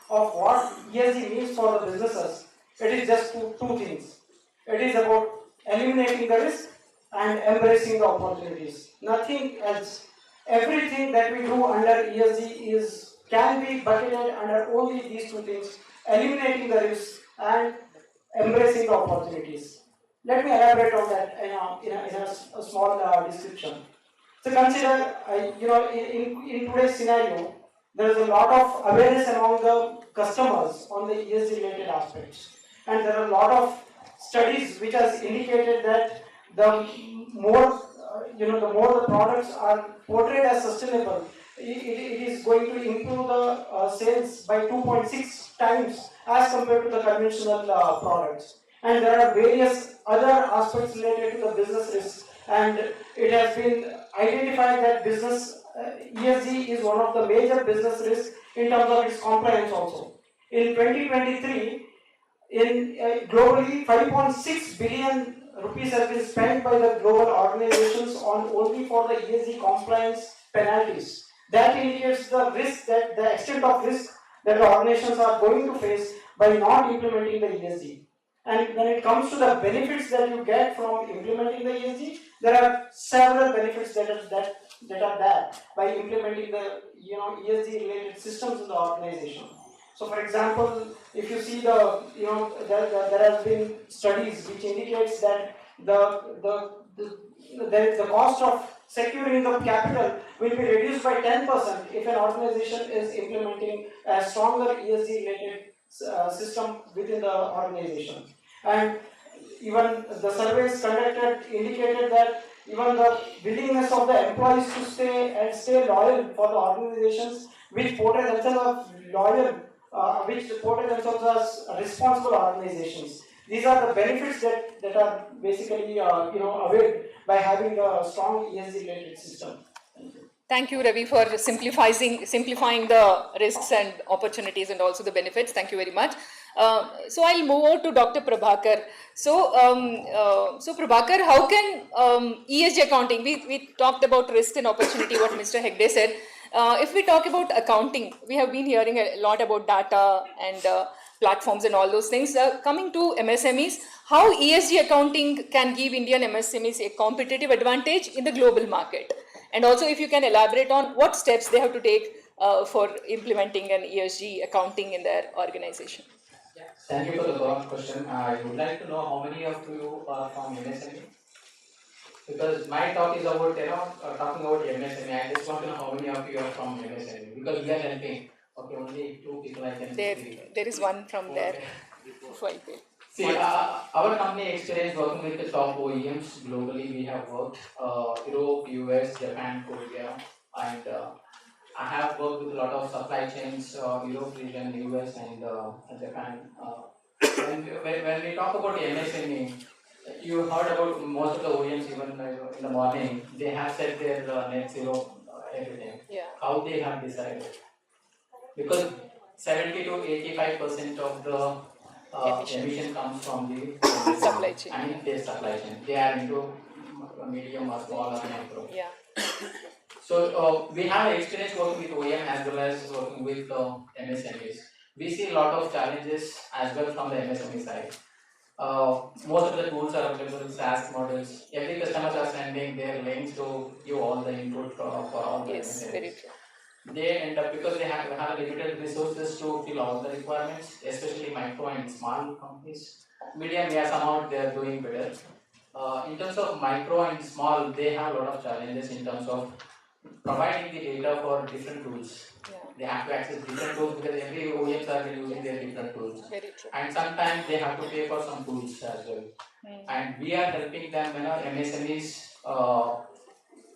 of what ESG means for the businesses, it is just two things. It is about eliminating the risk and embracing the opportunities. Nothing else. Everything that we do under ESG can be bucketed under only these two things: eliminating the risk and embracing the opportunities. Let me elaborate on that in a small description. So consider, in today's scenario, there is a lot of awareness among the customers on the ESG related aspects, and there are a lot of studies which has indicated that the more the more the products are portrayed as sustainable, it is going to improve the sales by 2.6 times as compared to the conventional products. And there are various other aspects related to the business risk, and it has been identified that business ESG is one of the major business risks in terms of its compliance also. In 2023, globally, 5.6 billion rupees has been spent by the global organizations on only for the ESG compliance penalties. That indicates the risk, that the extent of risk that the organizations are going to face by not implementing the ESG. And when it comes to the benefits that you get from implementing the ESG, there are several benefits that are there by implementing the ESG related systems in the organization. So, for example, if you see there have been studies which indicates that the cost of securing the capital will be reduced by 10% if an organization is implementing a stronger ESG related system within the organization. And even the surveys conducted indicated that even the willingness of the employees to stay loyal for the organizations which portray themselves as loyal, which portray themselves as responsible organizations. These are the benefits that are basically availed by having a strong ESG related system. Thank you, Ravi, for simplifying the risks and opportunities and also the benefits. Thank you very much. So I'll move on to Dr. Prabhakar. So Prabhakar, how can ESG accounting, we talked about risk and opportunity, what Mr. Hegde said. If we talk about accounting, we have been hearing a lot about data and platforms and all those things. Coming to MSMEs, how ESG accounting can give Indian MSMEs a competitive advantage in the global market? And also if you can elaborate on what steps they have to take for implementing an ESG accounting in their organization. Yeah. Thank you for the broad question. I would like to know how many of you are from MSME? Because my talk is about, talking about MSME. I just want to know how many of you are from MSME. Because we are helping. Okay, only 2 people I can see. There is one from there. See, our company experience working with the top OEMs globally. We have worked Europe, US, Japan, Korea, and I have worked with a lot of supply chains, Europe region, US, and Japan. When we talk about MSME, you heard about most of the OEMs even in the morning. They have set their net zero everything. Yeah. How they have decided? Because 70 to 85% of the emission comes from the supply chain. I mean, their supply chain. They are into medium or small or micro. Yeah. So we have experience working with OEM as well as working with MSMEs. We see a lot of challenges as well from the MSME side. Most of the tools are available, SaaS models. Every customers are sending their links to give all the input for all the MSMEs. Very true. They end up, because they have limited resources to fill all the requirements, especially micro and small companies. Medium, yeah, somehow they are doing better. In terms of micro and small, they have a lot of challenges in terms of providing the data for different tools. Yeah. They have to access different tools because every OEMs are using their different tools. Very true. And sometimes they have to pay for some tools as well. And we are helping them, MSMEs,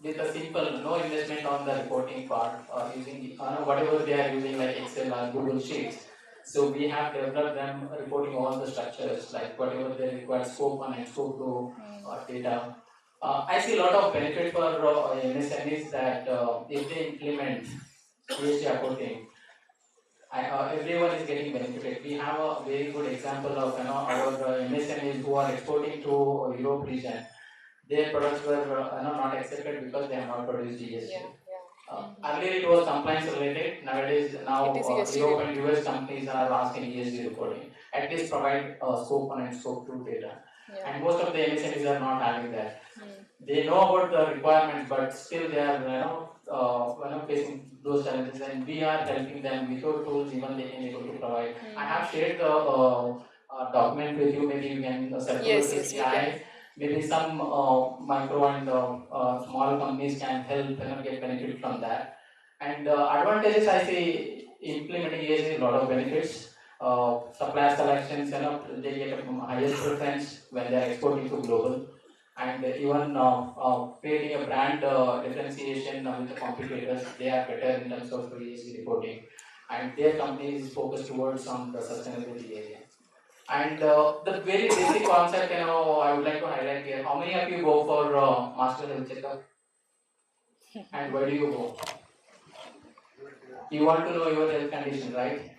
with a simple, no investment on the reporting part, using whatever they are using like Excel or Google Sheets. So we have developed them reporting all the structures, like whatever they require, scope 1 and scope 2 data. I see a lot of benefit for MSMEs that if they implement ESG reporting, everyone is getting benefited. We have a very good example of our MSMEs who are exporting to Europe region. Their products were not accepted because they have not produced ESG. Earlier it was compliance related. Nowadays, now It is ESG reopened US companies are asking ESG reporting. At least provide scope 1 and scope 2 data. Yeah. And most of the MSMEs are not having that. They know about the requirements, but still they are facing those challenges, and we are helping them without tools. Even they can able to provide. I have shared the document with you. Maybe you can circulate Yes, this we can. guide. Maybe some micro and small companies can help get benefit from that. And advantages I see implementing ESG is a lot of benefits. Supplier selections, they get a highest preference when they are exporting to global, and even creating a brand differentiation with the competitors. They are better in terms of ESG reporting, and their company is focused towards on the sustainability area. And the very basic concept, I would like to highlight here. How many of you go for master health checkup? And where do you go? You want to know your health condition, right?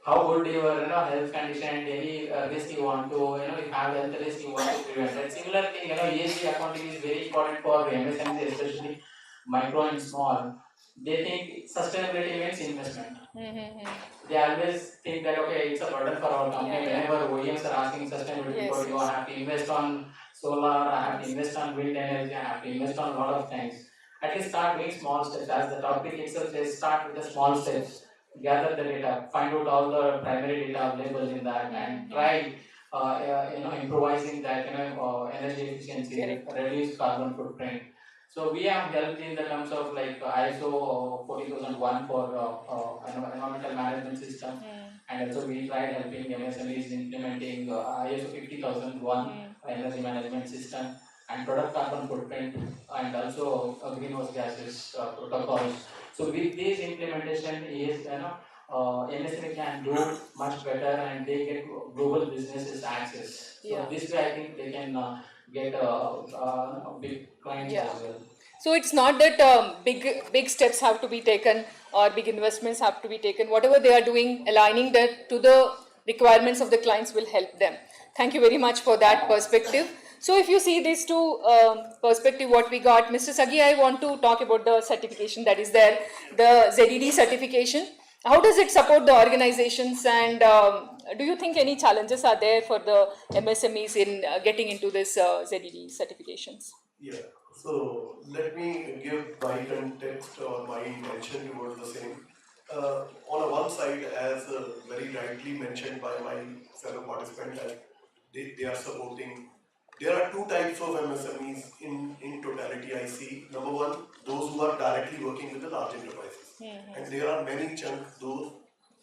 How good your health condition and any risk you want to, you have health risk you want to prevent. And similar thing, ESG accounting is very important for MSMEs, especially micro and small. They think sustainability means investment. They always think that okay, it's a burden for our company. Whenever OEMs are asking sustainability report, you have to invest on solar, I have to invest on wind energy, I have to invest on a lot of things. At least start doing small steps. As the topic itself says, start with the small steps. Gather the data, find out all the primary data available in that, and try improvising that energy efficiency, reduce carbon footprint. So we have helped in the terms of like ISO 40001 for environmental management system, and also we tried helping MSMEs implementing ISO 50001 energy management system, and product carbon footprint, and also greenhouse gases protocols. So with this implementation is MSME can do much better, and they get global businesses access. So this way I think they can get big clients as well. So it's not that big steps have to be taken or big investments have to be taken. Whatever they are doing, aligning that to the requirements of the clients will help them. Thank you very much for that perspective. So if you see these two perspective, what we got, Mr. Sagi, I want to talk about the certification that is there, the ZED certification. How does it support the organizations, and do you think any challenges are there for the MSMEs in getting into this ZED certifications? Yeah, so let me give my context or my intention towards the same. On one side, as very rightly mentioned by my fellow participant, that they are supporting. There are two types of MSMEs in totality I see. Number one, those who are directly working with the large enterprises. And there are many chunks, those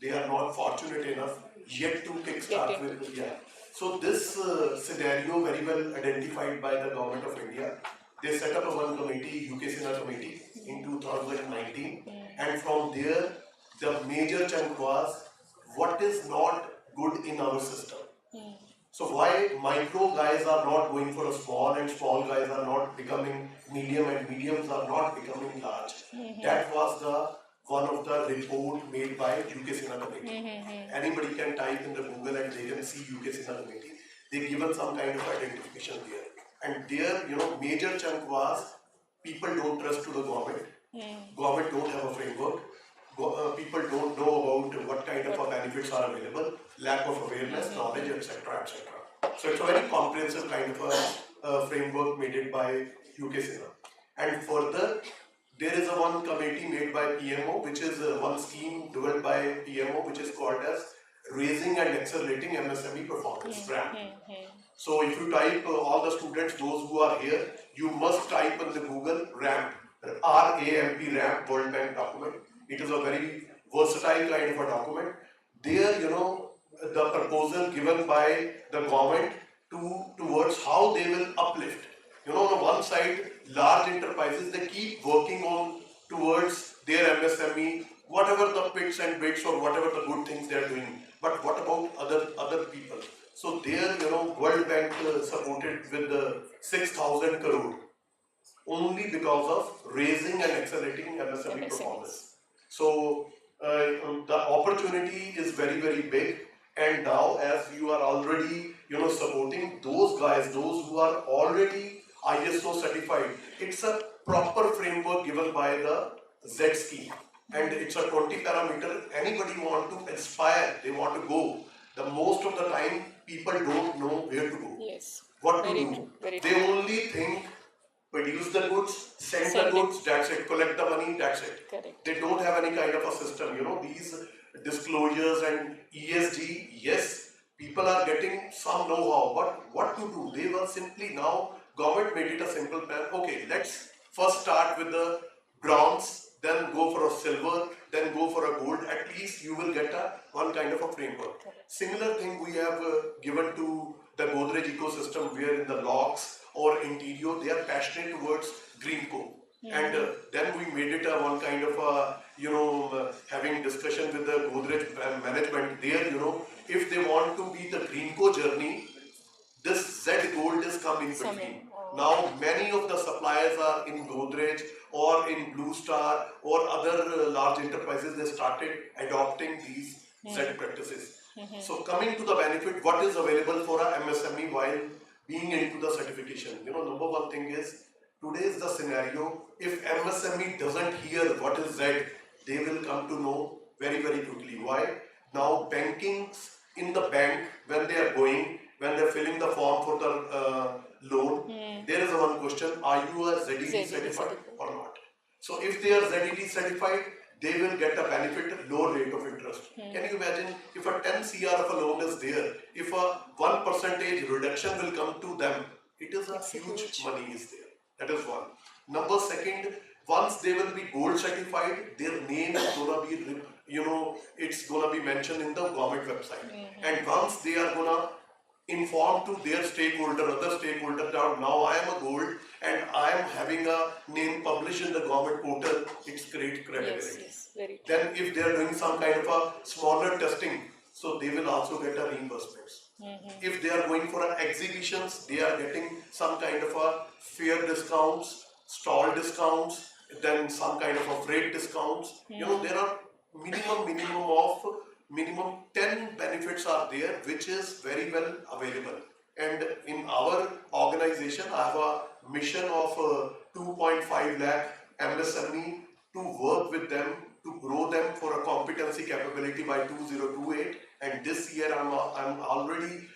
they are not fortunate enough yet to kickstart with. Yeah. So this scenario very well identified by the government of India. They set up a one committee, UK Sena committee in 2019, and from there the major chunk was what is not good in our system. So why micro guys are not going for a small, and small guys are not becoming medium, and mediums are not becoming large. That was the one of the report made by UK Sena committee. Anybody can type in the Google and they can see UK Sena committee. They given some kind of identification there. And their major chunk was people don't trust to the government. Government don't have a framework. People don't know about what kind of benefits are available, lack of awareness, knowledge, etc., etc. So it's a very comprehensive kind of a framework made by UK Sena. And further, there is a one committee made by PMO, which is one scheme developed by PMO, which is called as Raising and Accelerating MSME Performance RAMP. So if you type all the students, those who are here, you must type in the Google RAMP, RAMP, RAMP, World Bank document. It is a very versatile kind of a document. There, the proposal given by the government towards how they will uplift. On the one side, large enterprises, they keep working on towards their MSME, whatever the pits and bits or whatever the good things they are doing. But what about other people? So there, World Bank supported with the 6,000 crore only because of raising and accelerating MSME performance. So the opportunity is very, very big. And now, as you are already, supporting those guys, those who are already ISO certified, it's a proper framework given by the Z ski, and it's a 20 parameter. Anybody want to aspire, they want to go. The most of the time, people don't know where to go, Yes. what to Very do. true. Very They true. only think produce the goods, send the Send it. goods, that's it, collect the money, that's it. Correct. They don't have any kind of a system, these disclosures and ESG, yes, people are getting some know-how, but what to do? They were simply now, government made it a simple plan, okay, let's first start with the bronze, then go for a silver, then go for a gold, at least you will get one kind of a framework. Similar thing we have given to the Godrej ecosystem, where in the locks or interior, they are passionate towards green co. And then we made it one kind of a, having discussion with the Godrej management there, if they want to be the green co journey, this Z Gold is come in between. Now many of the suppliers are in Godrej or in Blue Star or other large enterprises, they started adopting these Z practices. So coming to the benefit, what is available for a MSME while being into the certification? Number one thing is, today is the scenario, if MSME doesn't hear what is Z, they will come to know very, very quickly. Why? Now banking in the bank, when they are going, when they are filling the form for the loan, there is one question, are you a ZED certified or not? So if they are ZED certified, they will get a benefit, low rate of interest. Can you imagine if a 10 CR of a loan is there, if a 1% reduction will come to them, it is a huge money is there. That is one. Number second, once they will be gold certified, their name is gonna be, it's gonna be mentioned in the government website. And once they are gonna inform to their stakeholder, other stakeholder, that now I am a gold and I am having a name published in the government portal, it's great credibility. Yes, very true. Then if they are doing some kind of a smaller testing, so they will also get a reimbursements. If they are going for exhibitions, they are getting some kind of a fair discounts, stall discounts, then some kind of a freight discounts. There are minimum 10 benefits are there, which is very well available. And in our organization, I have a mission of 2.5 lakh MSME to work with them, to grow them for a competency capability by 2028. And this year I'm already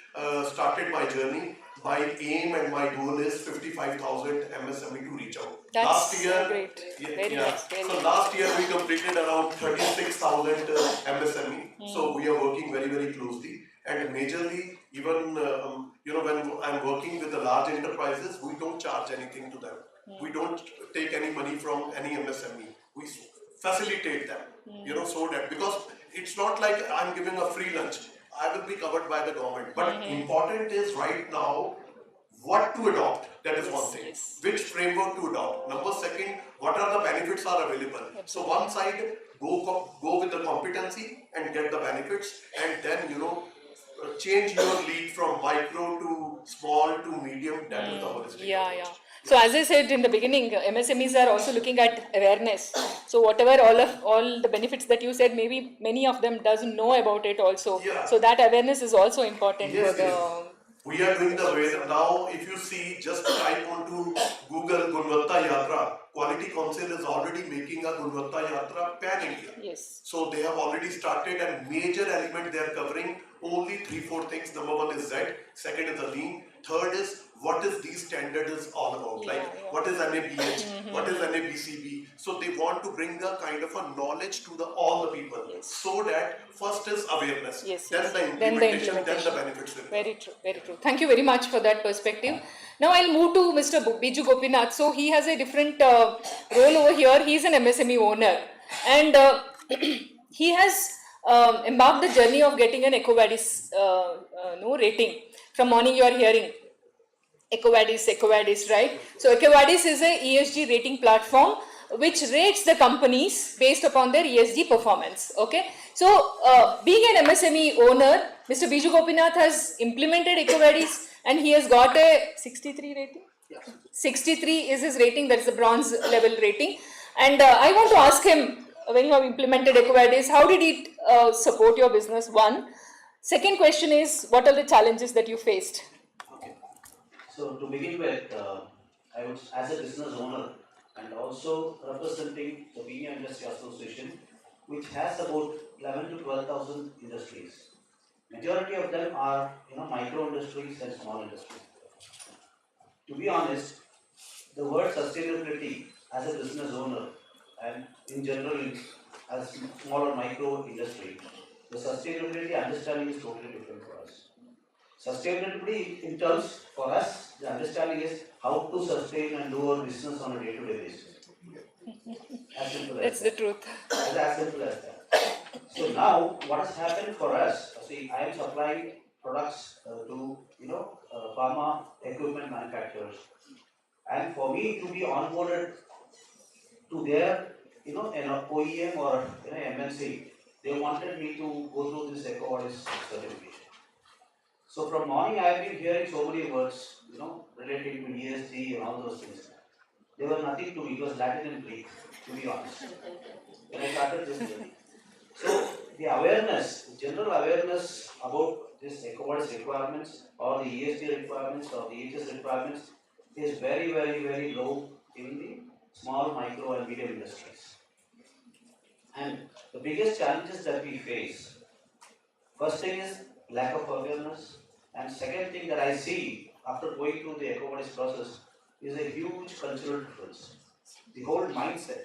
started my journey. My aim and my goal is 55,000 MSME to reach out. That's last year, great. Very nice. Very so nice. last year we completed around 36,000 MSME. So we are working very, very closely. And majorly, even when I'm working with the large enterprises, we don't charge anything to them. We don't take any money from any MSME. We facilitate them, so that, because it's not like I'm giving a free lunch. I will be covered by the government. But important is right now what to adopt. That is one thing. Yes. Which framework to adopt. Number second, what are the benefits are available. So one side, go with the competency and get the benefits, and then change your lead from micro to small to medium. That is the holistic approach. So as I said in the beginning, MSMEs are also looking at awareness. So whatever all the benefits that you said, maybe many of them doesn't know about it also. Yeah. So that awareness is also important Yes, for the. yes. We are doing the way now. If you see, just type onto Google Gunvatta Yatra. Quality Council is already making a Gunvatta Yatra pan India. Yes. So they have already started, and major element they are covering only 3-4 things. Number one is Z, second is the lean, third is what is these standard is all about, what is NABH, what is NABCB. So they want to bring a kind of a knowledge to all the people, so that first is awareness, then the implementation, then the benefits will come. Very true, very true. Thank you very much for that perspective. Now I'll move to Mr. Biju Gopinath. So he has a different role over here. He's an MSME owner, and he has embarked the journey of getting an EcoVadis rating. From morning you are hearing EcoVadis, right? So EcoVadis is a ESG rating platform which rates the companies based upon their ESG performance. Okay. So being an MSME owner, Mr. Biju Gopinath has implemented EcoVadis and he has got a 63 rating. Yeah. 63 is his rating, that is a bronze level rating. And I want to ask him, when you have implemented EcoVadis, how did it support your business? One. Second question is, what are the challenges that you faced? Okay. So to begin with, I would, as a business owner, and also representing the Beer Industry Association, which has about 11 to 12,000 industries. Majority of them are micro industries and small industries. To be honest, the word sustainability as a business owner and in general as small or micro industry, the sustainability understanding is totally different for us. Sustainability in terms for us, the understanding is how to sustain and do our business on a day-to-day basis. As simple as That's the truth. as simple as that. So now, what has happened for us? See, I am supplying products to pharma equipment manufacturers, and for me to be onboarded to their an OEM or MNC, they wanted me to go through this EcoVadis certification. So from morning I have been hearing so many words, relating to ESG and all those things. They were nothing to me. It was Latin and Greek, to be honest. When I started this journey. So the awareness, general awareness about this EcoVadis requirements or the ESG requirements or the HS requirements is very, very, very low in the small, micro and medium industries. And the biggest challenges that we face, first thing is lack of awareness, and second thing that I see after going through the EcoVadis process is a huge cultural difference. The whole mindset.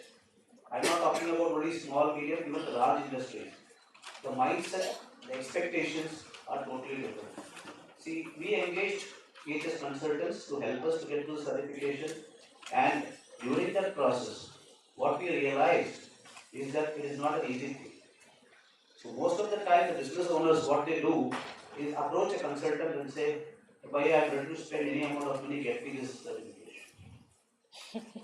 I'm not talking about only small, medium, even the large industries. The mindset, the expectations are totally different. See, we engaged EHS consultants to help us to get to the certification, and during that process, what we realized is that it is not an easy thing. So most of the time, the business owners, what they do is approach a consultant and say, "Bhai, I'm ready to spend any amount of money, get me this certification."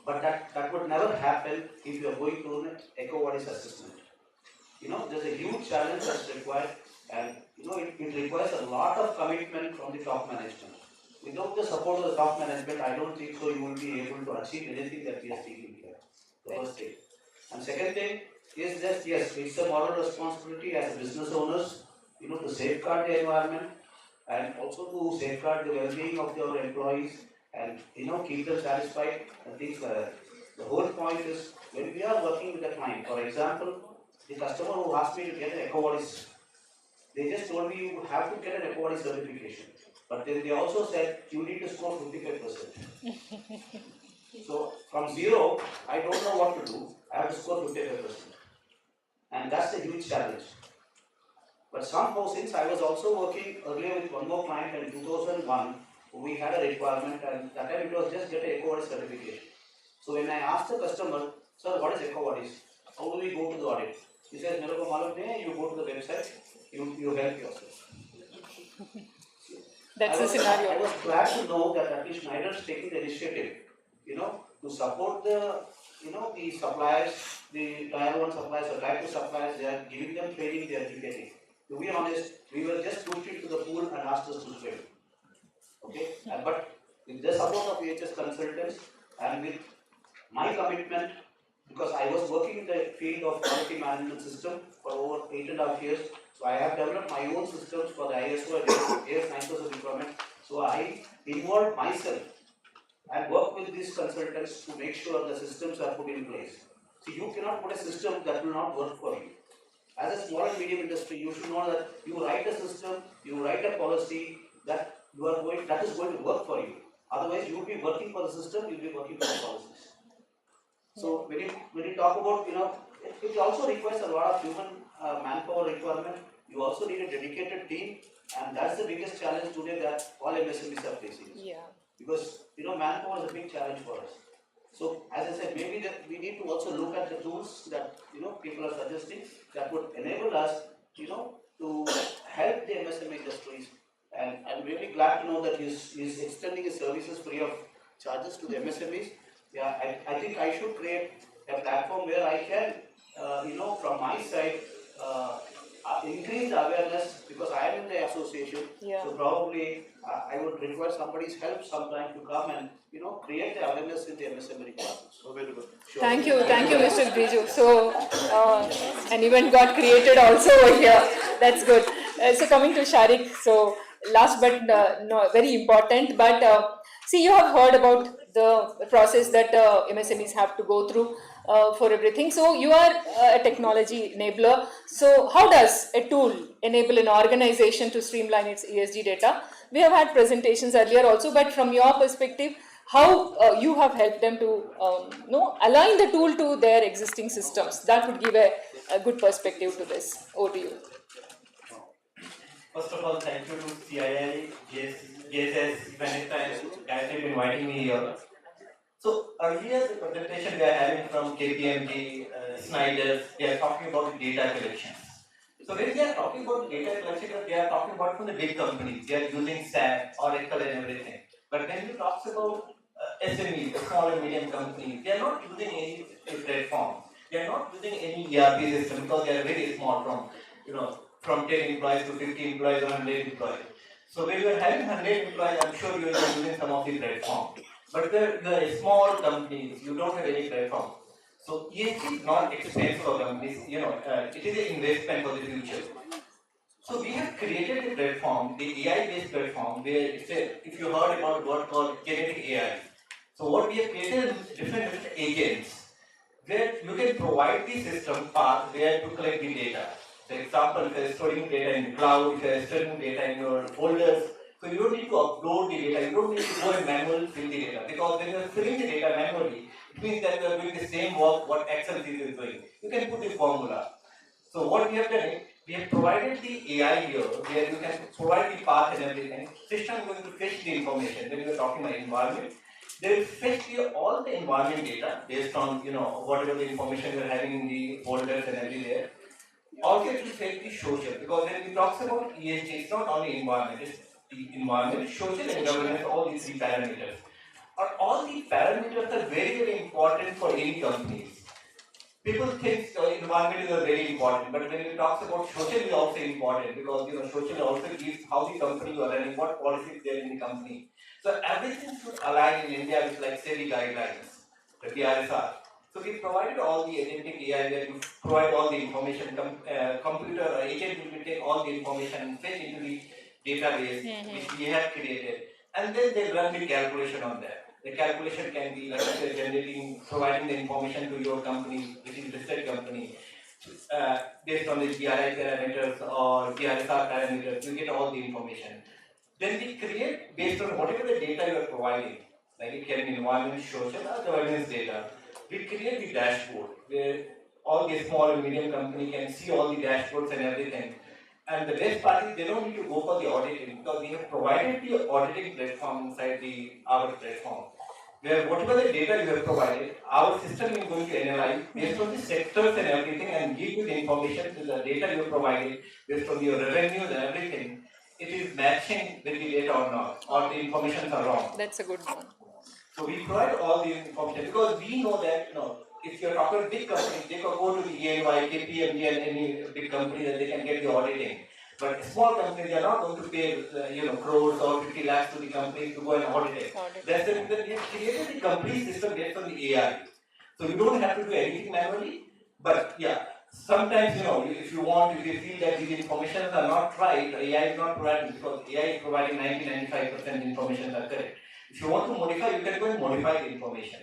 But that would never happen if you are going through an EcoVadis assessment. There's a huge challenge that's required, and it requires a lot of commitment from the top management. Without the support of the top management, I don't think so you will be able to achieve anything that we are seeking here. The first thing. And second thing is that yes, it's a moral responsibility as business owners, to safeguard the environment and also to safeguard the well-being of your employees and keep them satisfied and things like that. The whole point is when we are working with a client, for example, the customer who asked me to get an EcoVadis, they just told me you have to get an EcoVadis certification. But then they also said you need to score 55%. So from zero, I don't know what to do. I have to score 55%. And that's a huge challenge. But somehow, since I was also working earlier with one more client in 2001, we had a requirement, and that time it was just get an EcoVadis certification. So when I asked the customer, "Sir, what is EcoVadis? How do we go to the audit?" He says, "Mere ko malum nahi, you go to the website, you help yourself." That's the scenario. I was glad to know that at least Schneider is taking the initiative, to support the suppliers, the tier 1 suppliers or type 2 suppliers. They are giving them training, they are educating. To be honest, we were just pushed into the pool and asked us to swim. Okay, but with the support of EHS consultants and with my commitment, because I was working in the field of quality management system for over 8.5 years, so I have developed my own systems for the ISO and AS9000 requirement. So I involved myself and work with these consultants to make sure the systems are put in place. So you cannot put a system that will not work for you. As a small and medium industry, you should know that you write a system, you write a policy that is going to work for you. Otherwise, you will be working for the system, you will be working for the policies. So when you talk about, it also requires a lot of human manpower requirement. You also need a dedicated team, and that's the biggest challenge today that all MSMEs are facing. Yeah. Because manpower is a big challenge for us. So as I said, maybe that we need to also look at the tools that people are suggesting that would enable us to help the MSME industries. And I'm really glad to know that he's extending his services free of charges to the MSMEs. Yeah, I think I should create a platform where I can, from my side, increase the awareness, because I am in the association. Yeah. So probably I would require somebody's help sometime to come and create the awareness in the MSME requirements. So very good. Sure. Thank you, Mr. Biju. So an event got created also over here. That's good. So coming to Sharik, so last but no, very important, but See, you have heard about the process that MSMEs have to go through for everything. So you are a technology enabler. So how does a tool enable an organization to streamline its ESG data? We have had presentations earlier also, but from your perspective, how you have helped them to align the tool to their existing systems? That would give a good perspective to this. Over to you. First of all, thank you to CII, JSS, Vanessa, and Gayatri for inviting me here. So earlier the presentation we are having from KPMG, Snyder, they are talking about the data collection. So when they are talking about data collection, they are talking about from the big companies. They are using SAP, Oracle, and everything. But when you talk about SMEs, the small and medium companies, they are not using any platform. They are not using any ERP system because they are very small from 10 employees to 50 employees or 100 employees. So when you are having 100 employees, I'm sure you are using some of the platform. But the small companies, you don't have any platform. So ESG is not expense for companies, it is an investment for the future. So we have created a platform, the AI-based platform, where if you heard about what called genetic AI. So what we have created is different agents, where you can provide the system path where to collect the data. For example, if you are storing data in the cloud, if you are storing data in your folders, so you don't need to upload the data, you don't need to go and manually fill the data, because when you are filling the data manually, it means that you are doing the same work what Excel is doing. You can put the formula. So what we have done is, we have provided the AI here, where you can provide the path and everything. System is going to fetch the information. When you are talking about environment, they will fetch all the environment data based on whatever the information you are having in the folders and everywhere. Also, it will fetch the social, because when we talk about ESG, it's not only environment, it's the environment, social and governance, all these three parameters. All these parameters are very, very important for any companies. People think environment is very important, but when we talk about social is also important, because social also gives how the company you are running, what policies there in the company. So everything should align in India with like SEBI guidelines, the PRSR. So we provided all the agentic AI where you provide all the information. Computer agent will take all the information and fetch into the database which we have created, and then they run the calculation on that. The calculation can be like providing the information to your company, which is listed company, based on the GRI parameters or PRSR parameters. You get all the information. Then we create based on whatever the data you are providing, like it can be environment, social, or governance data. We create the dashboard where all the small and medium company can see all the dashboards and everything. And the best part is they don't need to go for the auditing, because we have provided the auditing platform inside our platform, where whatever the data you have provided, our system is going to analyze based on the sectors and everything and give you the information to the data you have provided based on your revenues and everything. It is matching with the data or not, or the information are wrong. That's a good one. So we provide all the information because we know that if you're talking big companies, they can go to the EY, KPMG, and any big company that they can get the auditing. But small companies, they are not going to pay crores or 50 lakhs to the company to go and audit it. That's the reason we have created the complete system based on the AI. So you don't have to do anything manually. But yeah, sometimes if you feel that these informations are not right, AI is not providing, because AI is providing 90-95% information are correct. If you want to modify, you can go and modify the information.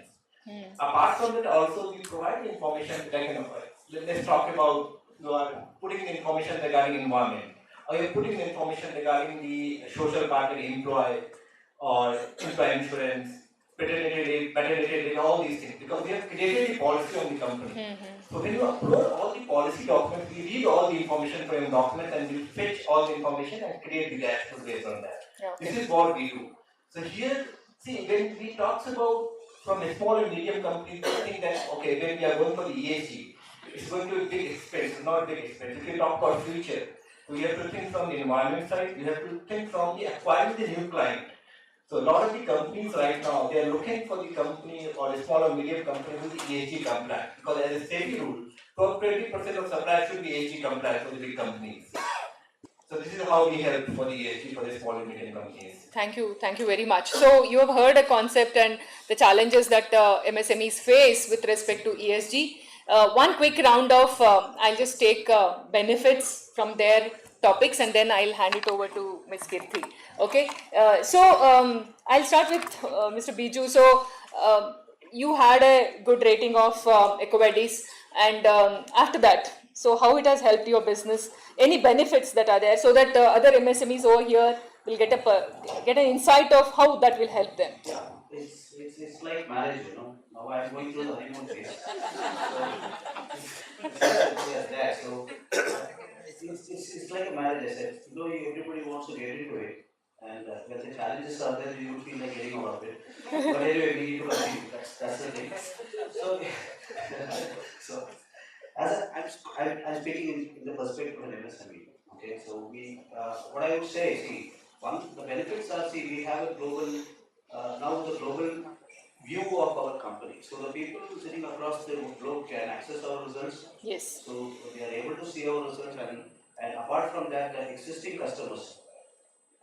Apart from that, also we provide the information let's talk about you are putting the information regarding environment, or you're putting the information regarding the social part of the employee or employee insurance, paternity leave, all these things, because we have created the policy on the company. So when you upload all the policy documents, we read all the information from your document and we fetch all the information and create the dashboard based on that. This is what we do. So here, see, when we talk about from a small and medium company, we think that, okay, when we are going for the ESG, it's going to be big expense, not big expense. If you talk about future, we have to think from the environment side, we have to think from the acquiring the new client. So a lot of the companies right now, they are looking for the company or a small or medium company with the ESG compliant, because as a safety rule, 20% of suppliers should be ESG compliant for the big companies. So this is how we help for the ESG for the small and medium companies. Thank you very much. So you have heard a concept and the challenges that MSMEs face with respect to ESG. One quick round of, I'll just take benefits from there topics, and then I'll hand it over to Ms. Kirti. Okay, I'll start with Mr. Biju. So you had a good rating of EcoVadis, and after that, so how it has helped your business? Any benefits that are there, so that other MSMEs over here will get an insight of how that will help them. Yeah, it's like marriage, you know. Now I'm going through the honeymoon phase. So it's there. So it's like a marriage, I said. You know, everybody wants to get into it, and when the challenges are there, you feel like getting out of it. But anyway, we need to continue. That's the thing. So, so I'm speaking in the perspective of an MSME. Okay, so what I would say, see, the benefits are, see, we have a global, now the global view of our company. So the people sitting across the globe can access our results. Yes. So they are able to see our results, and apart from that, the existing customers.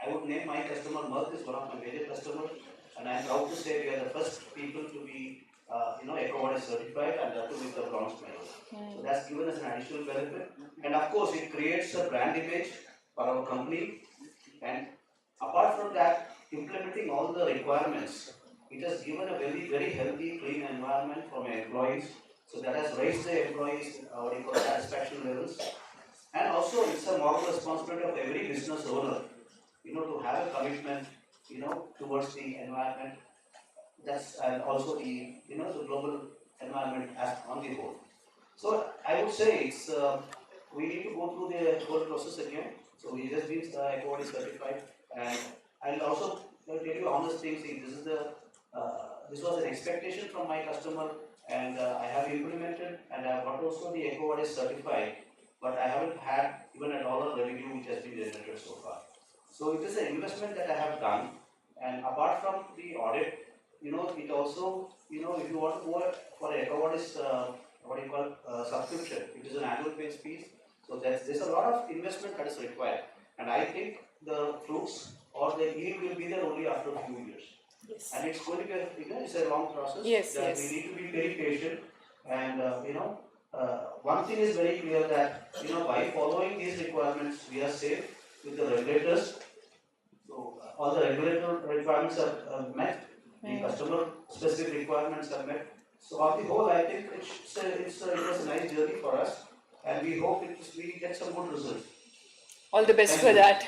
I would name my customer, Merck is one of my major customers, and I am proud to say we are the first people to be, EcoVadis certified, and that too with the bronze medal. So that's given us an additional benefit, and of course it creates a brand image for our company. And apart from that, implementing all the requirements, it has given a very, very healthy, clean environment for my employees. So that has raised the employees' satisfaction levels. And also, it's a moral responsibility of every business owner, to have a commitment, towards the environment. That's and also the global environment as on the whole. So I would say it's we need to go through the whole process again. So we just been EcoVadis certified, and I'll also tell you honest thing. See, this was an expectation from my customer, and I have implemented, and I have got also the EcoVadis certified, but I haven't had even a dollar revenue which has been generated so far. So it is an investment that I have done, and apart from the audit, it also, if you want to go for a EcoVadis, subscription, it is an annual based fees. So there's a lot of investment that is required, and I think the fruits or the yield will be there only after a few years. Yes. And it's going to be it's a long process. Yes, that yes. We need to be very patient, and one thing is very clear that by following these requirements, we are safe with the regulators. So all the regulatory requirements are met, the customer specific requirements are met. So on the whole, I think it was a nice journey for us, and we hope we get some good results. All the best for that.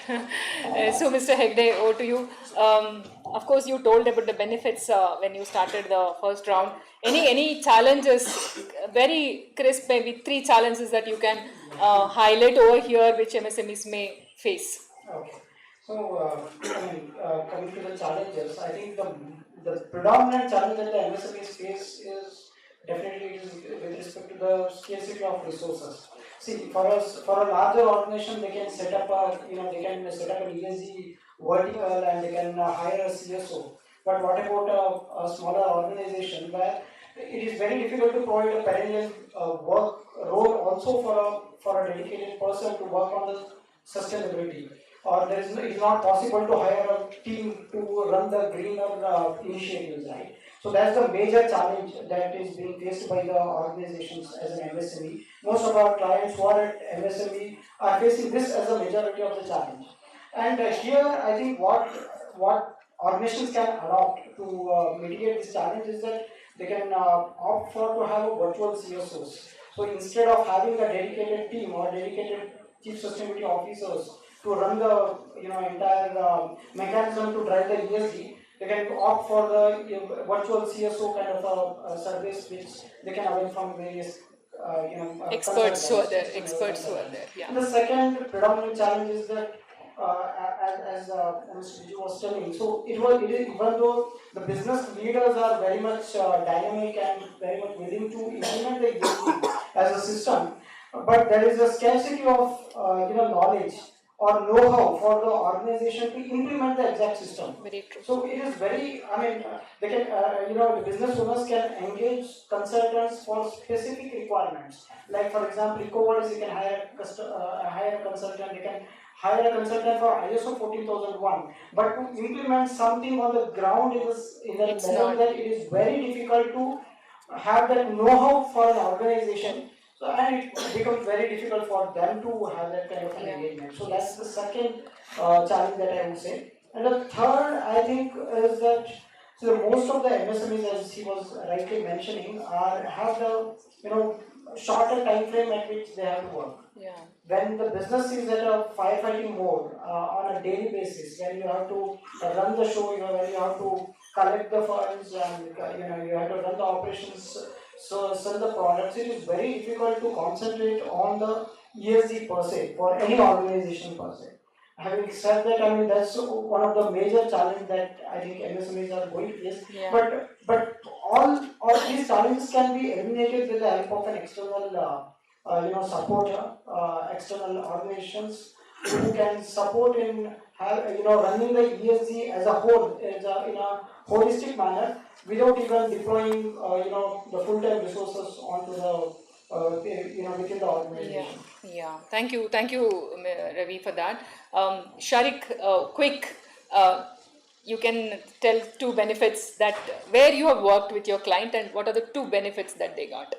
So, Mr. Hegde, over to you. Of course, you told about the benefits when you started the first round. Any challenges, very crisp, maybe 3 challenges that you can highlight over here, which MSMEs may face? Okay. So, coming to the challenges, I think the predominant challenge that the MSMEs face is definitely with respect to the scarcity of resources. See, for a larger organization, they can set up an ESG vertical, and they can hire a CSO. But what about a smaller organization where it is very difficult to provide a perennial work role also for a dedicated person to work on the sustainability, or it is not possible to hire a team to run the greener initiatives, right? So that's the major challenge that is being faced by the organizations as an MSME. Most of our clients who are at MSME are facing this as a majority of the challenge. And here, I think what organizations can adopt to mitigate this challenge is that they can opt for to have a virtual CSOs. So instead of having a dedicated team or dedicated chief sustainability officers to run the entire mechanism to drive the ESG, they can opt for the virtual CSO kind of a service which they can avail from various experts who are there. Experts who are there. Yeah. And the second predominant challenge is that, as Mr. Biju was telling, so it is, even though the business leaders are very much dynamic and very much willing to implement the ESG as a system, but there is a scarcity of knowledge or know-how for the organization to implement the exact system. Very true. So it is very, they can, the business owners can engage consultants for specific requirements. Like for example, EcoVadis, you can hire a consultant, they can hire a consultant for ISO 14001. But to implement something on the ground in the level that it is very difficult to have that know-how for an organization. So and it becomes very difficult for them to have that kind of an Yeah. engagement. So that's the second challenge that I would say. And the third, I think, is that so most of the MSMEs, as he was rightly mentioning, have the shorter time frame at which they have to work. Yeah. When the business is at a firefighting mode on a daily basis, when you have to run the show, when you have to collect the funds and you have to run the operations, so sell the products, it is very difficult to concentrate on the ESG per se for any organization per se. Having said that, I mean that's one of the major challenges that I think MSMEs are going to face. Yeah. But all these challenges can be eliminated with the help of an external support external organizations who can support in running the ESG as a whole in a holistic manner without even deploying the full-time resources onto the within the organization. Yeah. Thank you, Ravi, for that. Sharik, quick. You can tell two benefits that where you have worked with your client and what are the two benefits that they got.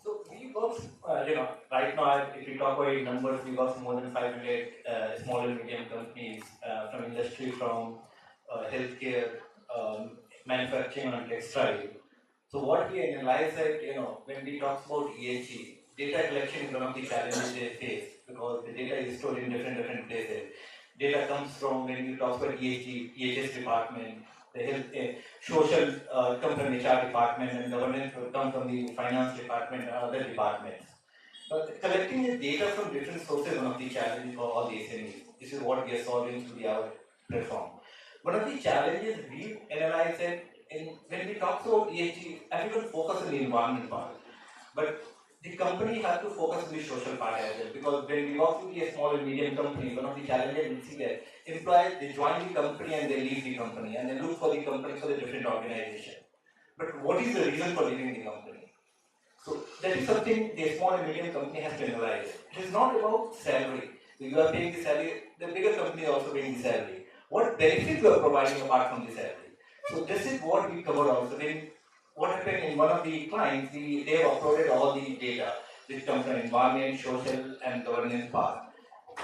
So we work, right now, if we talk about numbers, we work more than 500 small and medium companies from industry, from healthcare, manufacturing, and textile. So what we analyze that, when we talk about ESG, data collection is one of the challenges they face because the data is stored in different places. Data comes from when you talk about ESG, EHS department, the health, social come from HR department, and governance will come from the finance department and other departments. But collecting the data from different sources is one of the challenges for all the SMEs. This is what we are solving through our platform. One of the challenges we analyze it when we talk about ESG, everyone focus on the environment part, but the company has to focus on the social part as well. Because when we work with a small and medium company, one of the challenges we see that employees they join the company and they leave the company and they look for the company for the different organization. But what is the reason for leaving the company? So that is something the small and medium company has to analyze. It is not about salary. You are paying the salary, the bigger company is also paying the salary. What benefits you are providing apart from the salary? So this is what we covered also. When what happened in one of the clients, they have uploaded all the data which comes from environment, social and governance part.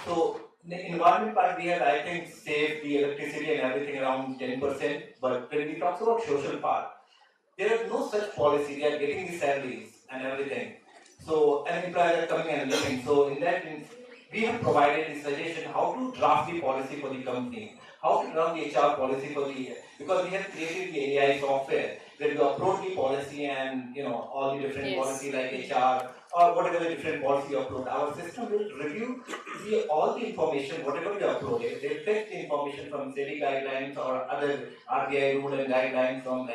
So the environment part we have I think saved the electricity and everything around 10%, but when we talk about social part, there is no such policy. They are getting the salaries and everything. So unemployed are coming and leaving. So in that, we have provided the suggestion how to draft the policy for the company, how to draft the HR policy for the because we have created the AI software where you upload the policy and all the different policy like HR or whatever the different policy you upload. Our system will review all the information, whatever you uploaded. They take the information from SEBI guidelines or other RBI rule and guidelines from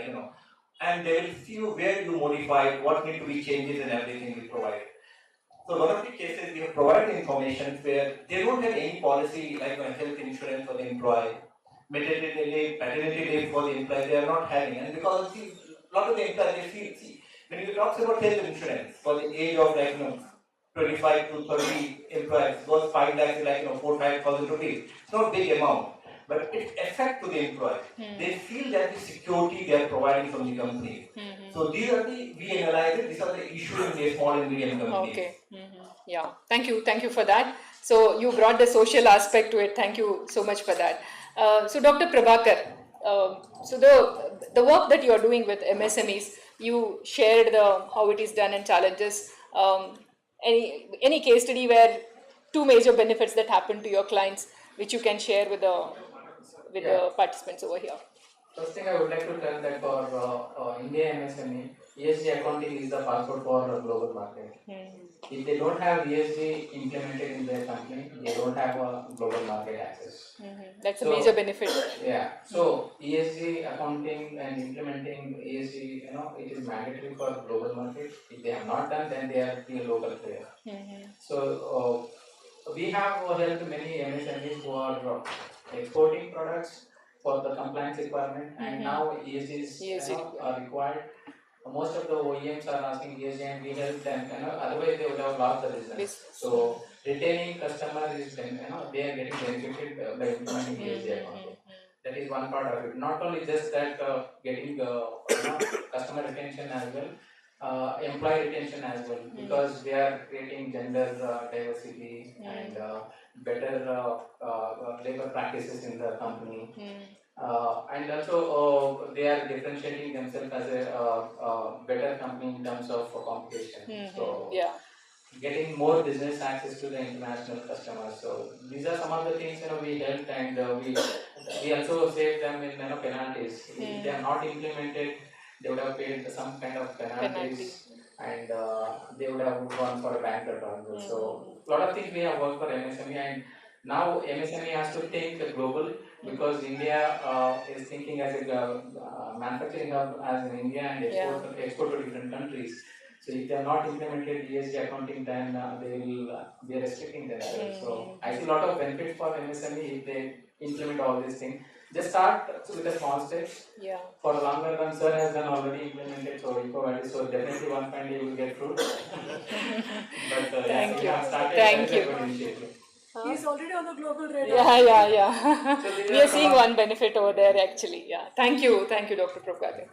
and they will see you where you modified, what need to be changes and everything we provide. So one of the cases we have provided information where they don't have any policy like health insurance for the employee, maternity leave, paternity leave for the employee, they are not having. And because see, a lot of the employees they feel, see, when you talk about health insurance for the age of 25 to 30 employees, those 5 lakhs is 4-5,000 rupees. It's not big amount, but it affects to the employee. They feel that the security they are providing from the company. So these are we analyze it. These are the issues in the small and medium companies. Okay. Yeah. Thank you for that. So you brought the social aspect to it. Thank you so much for that. So Dr. Prabhakar, so the work that you are doing with MSMEs, you shared how it is done and challenges. Any case study where two major benefits that happen to your clients, which you can share with the participants over here. First thing I would like to tell that for India MSME, ESG accounting is the passport for a global market. If they don't have ESG implemented in their company, they don't have a global market access. That's a major benefit. Yeah. So ESG accounting and implementing ESG, it is mandatory for global market. If they have not done, then they are the local player. So we have helped many MSMEs who are exporting products for the compliance requirement, and now ESGs are required. Most of the OEMs are asking ESG, and we help them. Otherwise they would have lost the business. So retaining customer is they are getting benefited by implementing ESG accounting. That is one part of it. Not only just that getting customer retention as well. employee retention as well, because they are creating gender diversity and better labor practices in the company. And also they are differentiating themselves as a better company in terms of competition. So Yeah. getting more business access to the international customers. So these are some of the things we helped, and we also saved them in penalties. If they are not implemented, they would have paid some kind of penalties, and they would have gone for a bankrupt also. So a lot of things we have worked for MSME, and now MSME has to think global, because India is thinking as a manufacturing hub as in India, and export to different countries. So if they are not implemented ESG accounting, then they will be restricting themselves. So I see a lot of benefits for MSME if they implement all these things. Just start with the small steps. Yeah. For longer run, sir has done already implemented, so so definitely one fine day you will get fruit. But Thank we you. have started. Thank That is a you. good initiative. He's already on the global radar. Yeah. So these We are are some seeing of- one benefit over there actually. Yeah. Thank you, Dr. Prabhakar.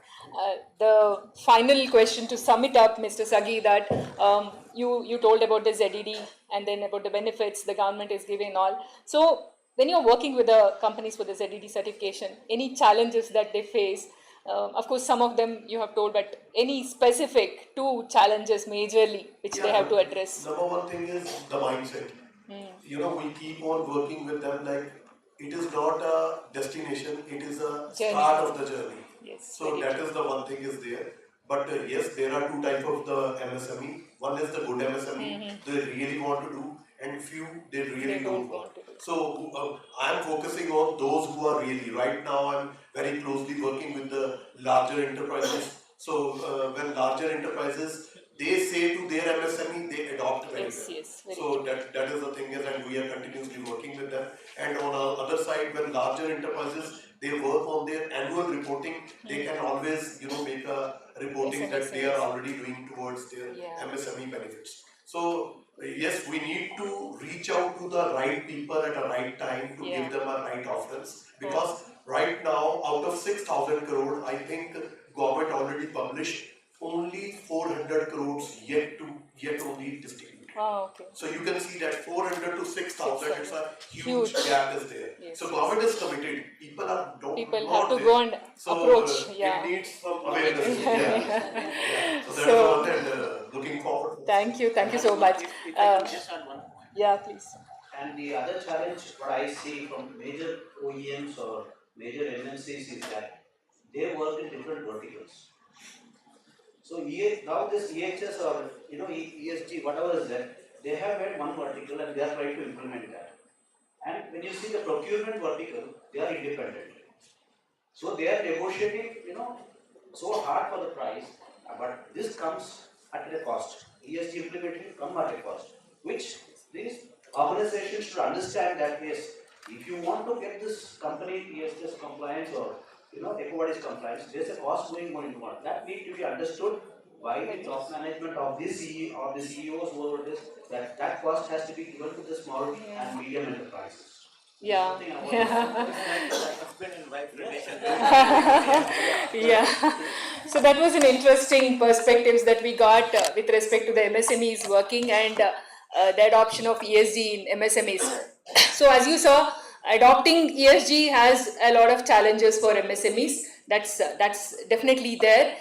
The final question to sum it up, Mr. Sagi, that you told about the ZED and then about the benefits the government is giving and all. So when you're working with the companies for the ZED certification, any challenges that they face? Of course, some of them you have told, but any specific two challenges majorly which they have to address? Number one thing is the mindset. We keep on working with them like it is not a destination, it is a start of the journey. Yes. So that is the one thing is there. But yes, there are two types of the MSME. One is the good MSME, they really want to do, and few they really don't want. So I am focusing on those who are really. Right now I am very closely working with the larger enterprises. So when larger enterprises, they say to their MSME, they adopt very well. Yes. So that is the thing is, and we are continuously working with them. And on the other side, when larger enterprises, they work on their annual reporting, they can always make a reporting that they are already doing towards their MSME benefits. So yes, we need to reach out to the right people at the right time to give them a right offers, because right now out of 6,000 crore, I think government already published only 400 crores yet only distributed. Okay. So you can see that 400 to 6,000, it's a huge gap is there. So government is committed. People are People not have to there. go and approach. It needs some awareness. So that's what and looking forward. Thank you so much. If I could just add one point. Yeah, please. And the other challenge, what I see from major OEMs or major MNCs is that they work in different verticals. So now this EHS or ESG, whatever is there, they have made one vertical and they are trying to implement that. And when you see the procurement vertical, they are independent. So they are negotiating, so hard for the price, but this comes at a cost. ESG implementation comes at a cost, which these organizations should understand that yes, if you want to get this company ESG compliance or EcoVadis compliance, there is a cost going on into it. That needs to be understood by the top management of this CEO or the CEOs who are this, that cost has to be given to the small and medium enterprises. Yeah. Husband and wife relation. Yeah. So that was an interesting perspectives that we got with respect to the MSMEs working and the adoption of ESG in MSMEs. So as you saw, adopting ESG has a lot of challenges for MSMEs. That's definitely there.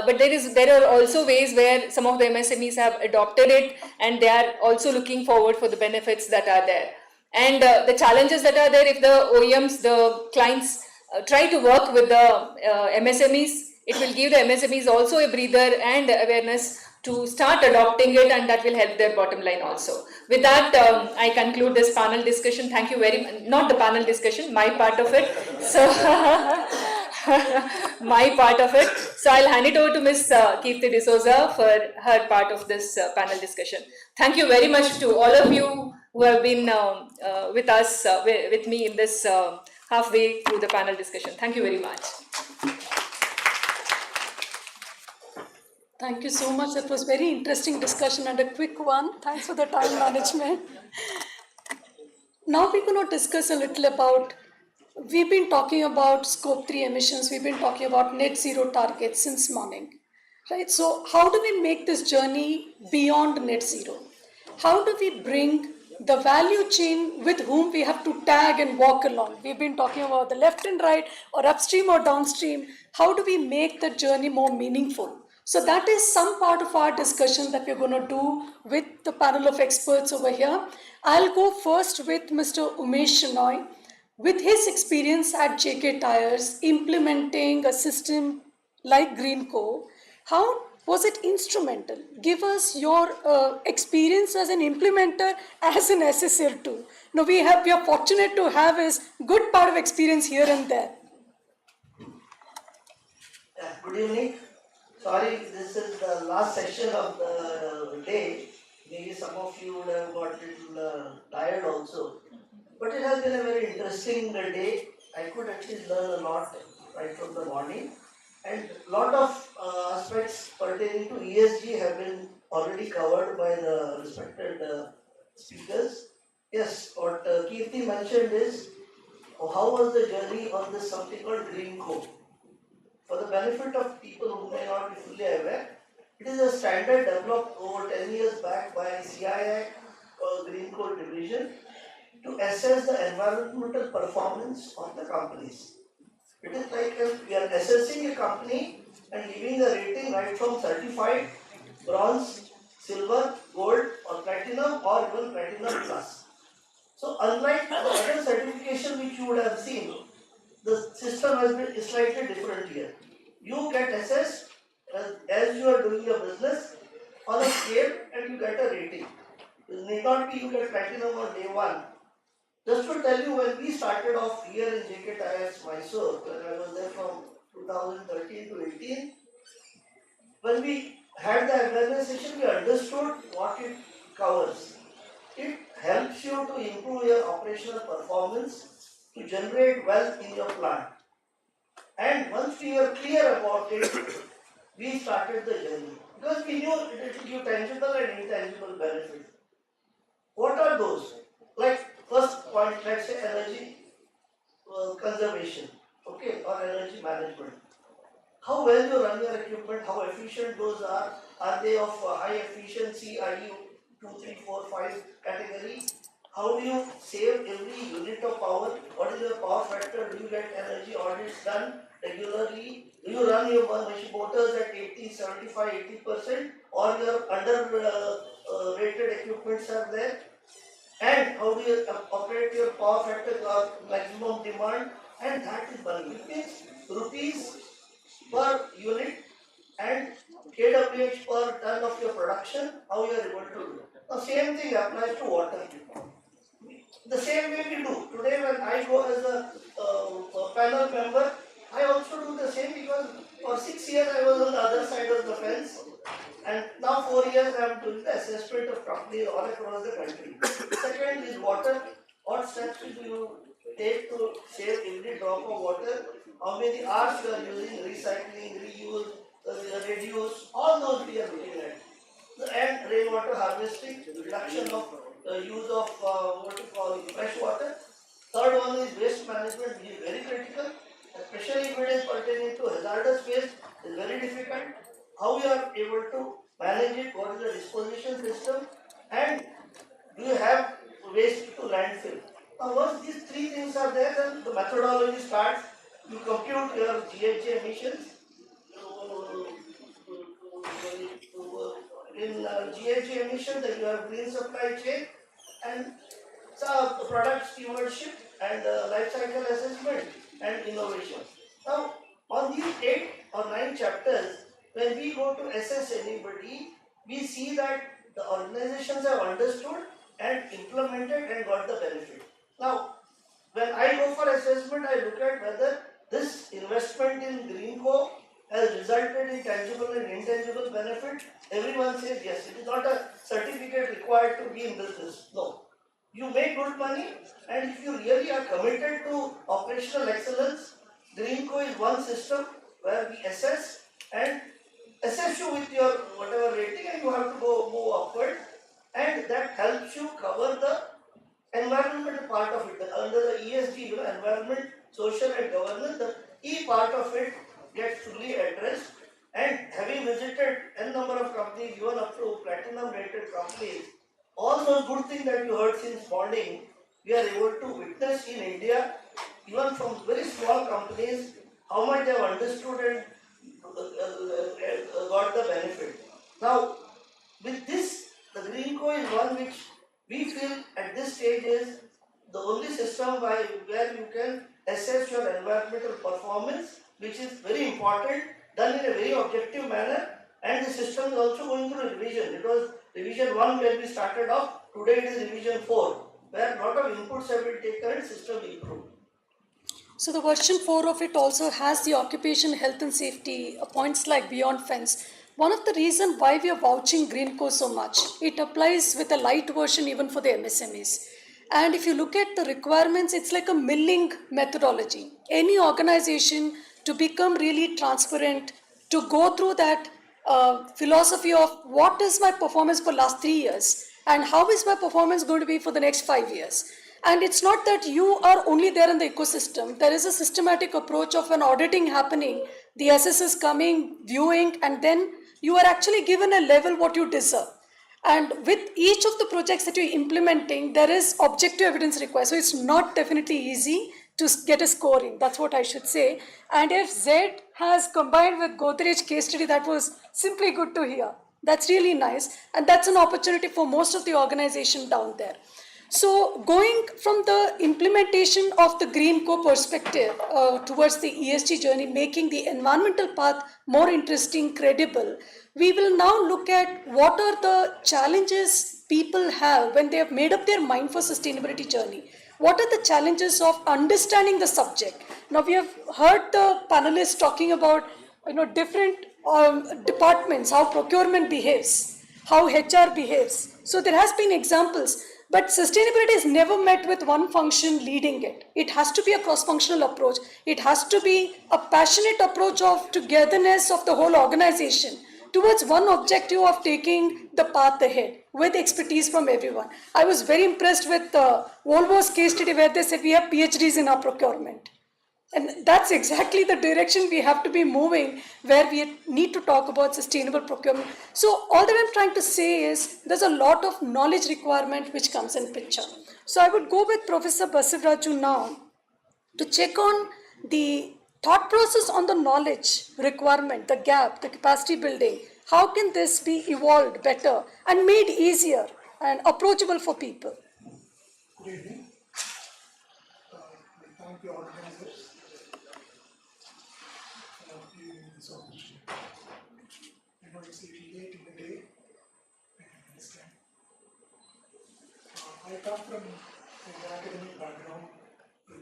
But there are also ways where some of the MSMEs have adopted it and they are also looking forward for the benefits that are there. And the challenges that are there, if the OEMs, the clients try to work with the MSMEs, it will give the MSMEs also a breather and awareness to start adopting it, and that will help their bottom line also. With that, I conclude this panel discussion. Thank you very much. Not the panel discussion, my part of it. So, my part of it. So, I'll hand it over to Ms. Kirti D'Souza for her part of this panel discussion. Thank you very much to all of you who have been with us, with me in this halfway through the panel discussion. Thank you very much. Thank you so much. That was very interesting discussion and a quick one. Thanks for the time management. Now we're going to discuss a little about, we've been talking about scope 3 emissions, we've been talking about net zero targets since morning. right? So how do we make this journey beyond net zero? How do we bring the value chain with whom we have to tag and walk along? We've been talking about the left and right or upstream or downstream. How do we make the journey more meaningful? So that is some part of our discussion that we're going to do with the panel of experts over here. I'll go first with Mr. Umesh Shenoy. With his experience at JK Tires implementing a system like Greenco, how was it instrumental? Give us your experience as an implementer, as an assessor too. Now we are fortunate to have his good part of experience here and there. Yeah, good evening. Sorry, this is the last session of the day. Maybe some of you would have got a little tired also. But it has been a very interesting day. I could actually learn a lot right from the morning. And a lot of aspects pertaining to ESG have been already covered by the respected speakers. Yes, what Kirti mentioned is how was the journey on this something called Green Code. For the benefit of people who may not be fully aware, it is a standard developed over 10 years back by CII or Green Code Division to assess the environmental performance of the companies. It is like if we are assessing a company and giving a rating right from certified, bronze, silver, gold or platinum or even platinum plus. So unlike the other certification which you would have seen, the system has been slightly different here. You get assessed as you are doing your business on a scale and you get a rating. It need not be you get platinum on day one. Just to tell you, when we started off here in JK Tires, Mysore, when I was there from 2013 to 18, when we had the awareness session, we understood what it covers. It helps you to improve your operational performance, to generate wealth in your plant. And once we were clear about it, we started the journey. Because we knew it would give tangible and intangible benefits. What are those? Like, first point, let's say energy conservation, okay, or energy management. How well you run your equipment, how efficient those are they of high efficiency, IU 2, 3, 4, 5 category? How do you save every unit of power? What is your power factor? Do you get energy audits done regularly? Do you run your motors at 80, 75, 80% or your under rated equipments are there? And how do you operate your power factor or maximum demand? And that is money. It means rupees per unit and kWh per ton of your production, how you are able to do. Now same thing applies to water. The same way we do. Today when I go as a panel member, I also do the same because for 6 years I was on the other side of the fence and now 4 years I am doing the assessment of companies all across the country. Second is water. What steps do you take to save every drop of water? How many hours you are using, recycling, reuse, reduce, all those we are looking at. And rainwater harvesting, reduction of use of what you call fresh water. Third one is waste management, which is very critical, especially if it is pertaining to hazardous waste, is very difficult. How you are able to manage it, what is the disposition system, and do you have waste to landfill. Now once these three things are there, then the methodology starts. You compute your GHG emissions. In GHG emission, then you have green supply chain and product stewardship and life cycle assessment and innovation. Now, on these 8 or 9 chapters, when we go to assess anybody, we see that the organizations have understood and implemented and got the benefit. Now, when I go for assessment, I look at whether this investment in Greenco has resulted in tangible and intangible benefit. Everyone says yes. It is not a certificate required to be in business. No. You make good money, and if you really are committed to operational excellence, Greenco is one system where we assess and assess you with your whatever rating, and you have to go move upward, and that helps you cover the environmental part of it. Under the ESG, environment, social and governance, the E part of it gets fully addressed, And having visited n number of companies, even up to platinum rated companies, all those good things that you heard since morning, we are able to witness in India, even from very small companies, how much they have understood and got the benefit. Now, with this, the Greenco is one which we feel at this stage is the only system where you can assess your environmental performance, which is very important, done in a very objective manner, and the system is also going through revision. It was revision 1 where we started off, today it is revision 4, where a lot of inputs have been taken and system improved. So the version 4 of it also has the occupation health and safety points like beyond fence. One of the reasons why we are vouching Greenco so much, it applies with a light version even for the MSMEs. And if you look at the requirements, it's like a milling methodology. Any organization to become really transparent, to go through that philosophy of what is my performance for last 3 years and how is my performance going to be for the next 5 years. And it's not that you are only there in the ecosystem. There is a systematic approach of an auditing happening, the assessors coming, viewing, and then you are actually given a level what you deserve. And with each of the projects that you're implementing, there is objective evidence required. So it's not definitely easy to get a scoring. That's what I should say. And if Z has combined with Godrej case study, that was simply good to hear. That's really nice. And that's an opportunity for most of the organization down there. So going from the implementation of the Greenco perspective towards the ESG journey, making the environmental path more interesting, credible, we will now look at what are the challenges people have when they have made up their mind for sustainability journey. What are the challenges of understanding the subject? Now we have heard the panelists talking about different departments, how procurement behaves, how HR behaves. So there has been examples, but sustainability is never met with one function leading it. It has to be a cross-functional approach. It has to be a passionate approach of togetherness of the whole organization towards one objective of taking the path ahead with expertise from everyone. I was very impressed with Volvo's case study where they said we have PhDs in our procurement. And that's exactly the direction we have to be moving, where we need to talk about sustainable procurement. So all that I'm trying to say is there's a lot of knowledge requirement which comes in picture. So I would go with Professor Basivraju now to check on the thought process on the knowledge requirement, the gap, the capacity building. How can this be evolved better and made easier and approachable for people? Good evening. Thank you organizers for giving me this opportunity. I know it's a little late in the day, I can understand. I come from an academic background to a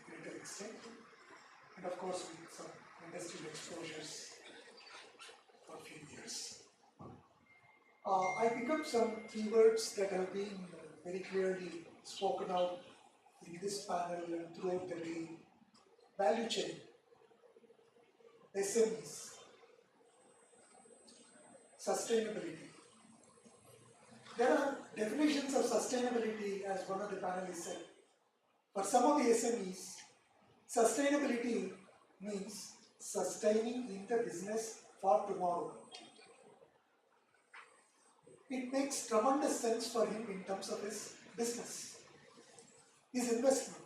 greater extent, and of course with some industrial exposures for a few years. I pick up some keywords that have been very clearly spoken out in this panel and throughout the day. Value chain, SMEs, sustainability. There are definitions of sustainability, as one of the panelists said. For some of the SMEs, sustainability means sustaining in the business for tomorrow. It makes tremendous sense for him in terms of his business, his investment,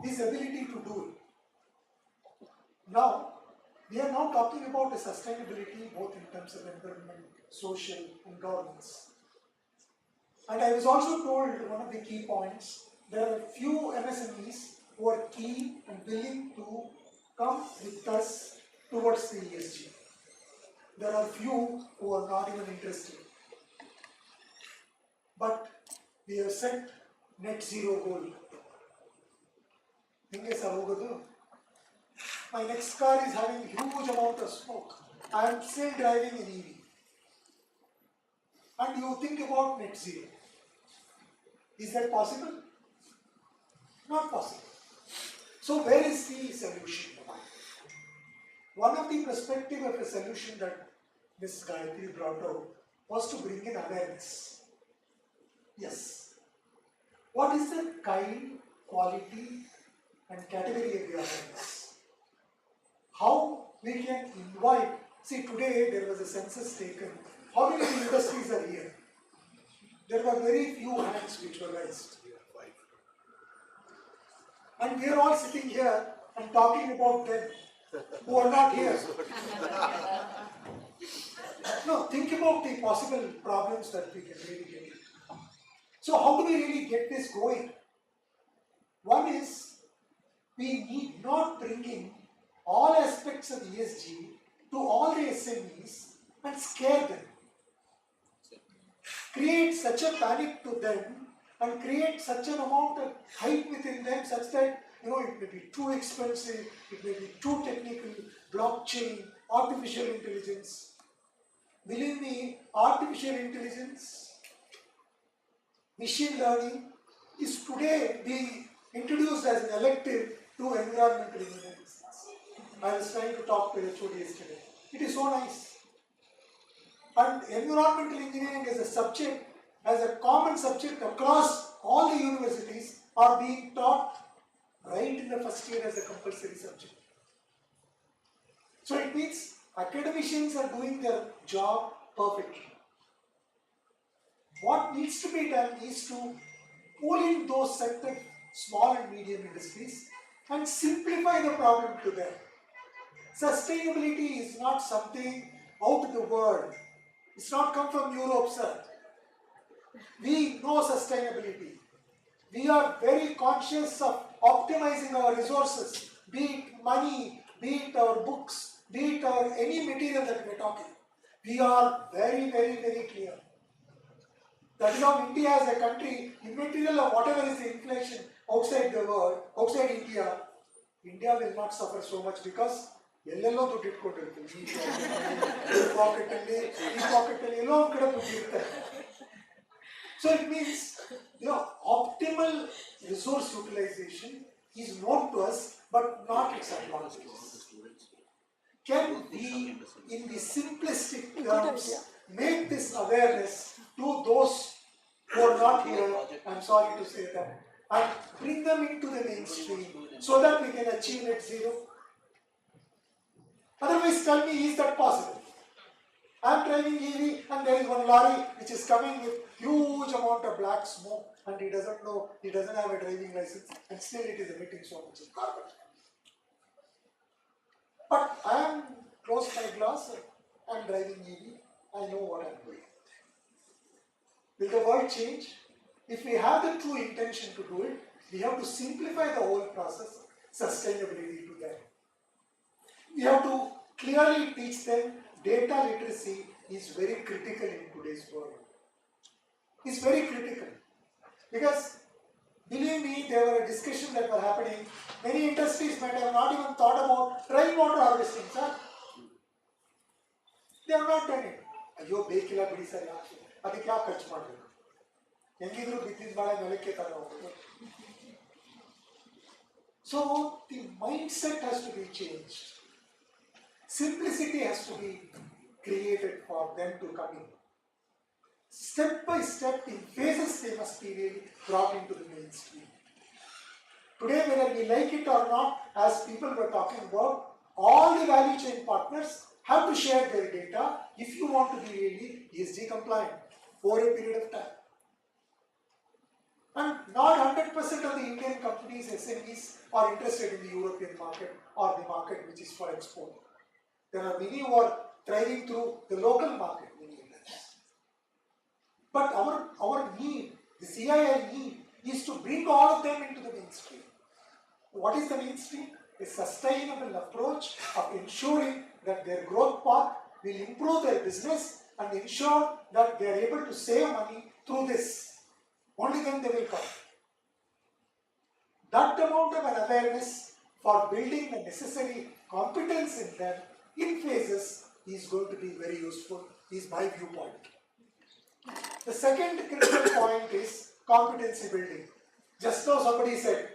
his ability to do it. Now, we are now talking about a sustainability both in terms of environment, social, and governance. And I was also told one of the key points, there are few MSMEs who are keen and willing to come with us towards the ESG. There are few who are not even interested. But we have set net zero goal. My next car is having a huge amount of smoke. I am still driving an EV. And you think about net zero. Is that possible? Not possible. So where is the solution? One of the perspectives of a solution that Ms. Gayatri brought out was to bring in awareness. Yes. What is the kind, quality, and category of the awareness? how we can invite. See, today there was a census taken. How many industries are here? There were very few hands which were raised. And we are all sitting here and talking about them who are not here. No, think about the possible problems that we can really get into. So how do we really get this going? One is, we need not bringing all aspects of ESG to all the SMEs and scare them. Create such a panic to them and create such an amount of hype within them such that, it may be too expensive, it may be too technical, blockchain, artificial intelligence. Believe me, artificial intelligence, machine learning is today being introduced as an elective to environmental engineering. I was trying to talk to HOD yesterday. It is so nice. And environmental engineering as a subject, as a common subject across all the universities, are being taught right in the first year as a compulsory subject. So it means academicians are doing their job perfectly. What needs to be done is to pull in those sectors, small and medium industries, and simplify the problem to them. Sustainability is not something out of the world. It's not come from Europe, sir. We know sustainability. We are very conscious of optimizing our resources, be it money, be it our books, be it our any material that we are talking. We are very, very, very clear. That is how India as a country, immaterial of whatever is the inflation outside the world, outside India, India will not suffer so much because ಎಲ್ಲೆಲ್ಲೋ ದುಡ್ಡು ಇಟ್ಕೊಂಡಿರ್ತೀವಿ ಈ ಪಾಕೆಟಲ್ಲಿ ಎಲ್ಲೋ ಒಂದು ಕಡೆ ದುಡ್ಡು ಇರ್ತಾರೆ. So it means, optimal resource utilization is known to us, but not its advantages. Can we, in the simplistic terms, make this awareness to those who are not here, I'm sorry to say that, and bring them into the mainstream so that we can achieve net zero? Otherwise, tell me, is that possible? I'm driving EV and there is one lorry which is coming with huge amount of black smoke and he doesn't know, he doesn't have a driving license and still it is emitting so much of carbon. But I am close my glass, I am driving EV, I know what I am doing. Will the world change? If we have the true intention to do it, we have to simplify the whole process, sustainability to them. We have to clearly teach them data literacy is very critical in today's world. It's very critical. Because, believe me, there were discussions that were happening. Many industries might have not even thought about rainwater harvesting, sir. They have not done it. ಅಯ್ಯೋ ಬೇಕಿಲ್ಲ ಬಿಡಿ sir, ಅದಕ್ಕೆ ಯಾಕೆ ಖರ್ಚು ಮಾಡಬೇಕು, ಹೆಂಗಿದ್ರು ಬಿದ್ದಿದ್ದ ಮಳೆ ನೆಲಕ್ಕೆ ತಂದು ಹೋಗ್ಬೇಕು. So the mindset has to be changed. Simplicity has to be created for them to come in. Step by step, in phases, they must be really brought into the mainstream. Today, whether we like it or not, as people were talking about, all the value chain partners have to share their data if you want to be really ESG compliant for a period of time. And not 100% of the Indian companies, SMEs, are interested in the European market or the market which is for export. There are many who are thriving through the local market, many of them. But our need, the CII need, is to bring all of them into the mainstream. What is the mainstream? A sustainable approach of ensuring that their growth path will improve their business and ensure that they are able to save money through this. Only then they will come. That amount of an awareness for building the necessary competence in them in phases is going to be very useful, is my viewpoint. The second critical point is competency building. Just now somebody said,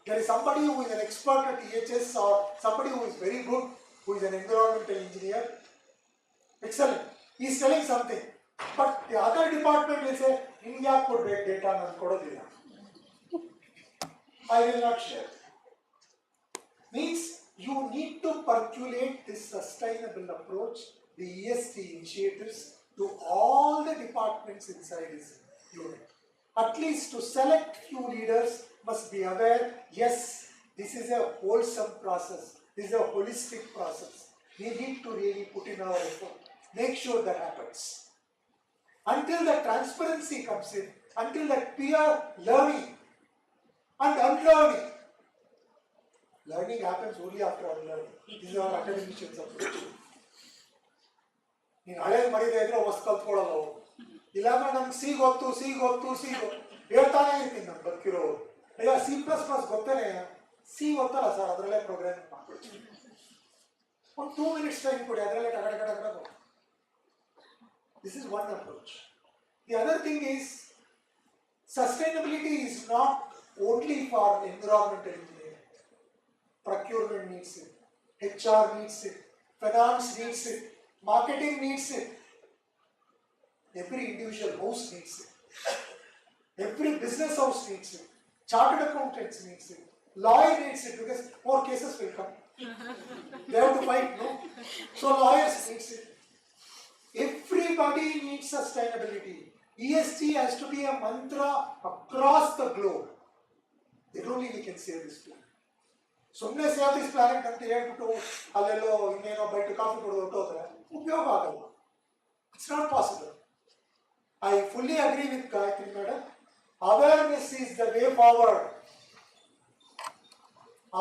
there is somebody who is an expert at EHS or somebody who is very good, who is an environmental engineer. Excellent. He is telling something. But the other department will say, India could get data and I will not share. Means you need to percolate this sustainable approach, the ESG initiatives, to all the departments inside this unit. At least to select few leaders must be aware, yes, this is a wholesome process, this is a holistic process. We need to really put in our effort, make sure that happens. Until the transparency comes in, until that peer learning and unlearning. Learning happens only after unlearning. This is our academicians approach. ನೀನು ಹಳೇದು ಮರಿದೇ ಇದ್ರೆ ಹೊಸ ಕಲ್ತ್ಕೊಳ್ಳೋದು ಇಲ್ಲಾಂದ್ರೆ ನಮ್ಗೆ C ಗೊತ್ತು ಹೇಳ್ತಾನೆ ಇರ್ತೀನಿ ನಾನು ಬದುಕಿರೋರು ಇಲ್ಲ C++ ಗೊತ್ತೇನೆ ಸಿ ಗೊತ್ತಲ್ಲ ಸರ್ ಅದರಲ್ಲೇ ಪ್ರೋಗ್ರಾಮಿಂಗ್ ಮಾಡ್ಕೊಳ್ತೀನಿ ಒಂದು 2 minutes ಟೈಮ್ ಕೊಡಿ ಅದರಲ್ಲೇ ಟಗಡ This is one approach. The other thing is sustainability is not only for environmental engineering. Procurement needs it, HR needs it, finance needs it, marketing needs it. Every individual house needs it. Every business house needs it. Chartered accountants needs it. Lawyer needs it because more cases will come. They have to fight, no? So lawyers needs it. Everybody needs sustainability. ESG has to be a mantra across the globe. Then only we can save this planet. ಸುಮ್ಮನೆ save this planet ಅಂತ ಹೇಳ್ಬಿಟ್ಟು ಅಲ್ಲೆಲ್ಲೋ ಇನ್ನೇನೋ byte coffee ಕೊಡೋದು ಹೊರಟೋದ್ರೆ ಉಪಯೋಗ ಆಗಲ್ಲ. It's not possible. I fully agree with Gayatri madam. Awareness is the way forward.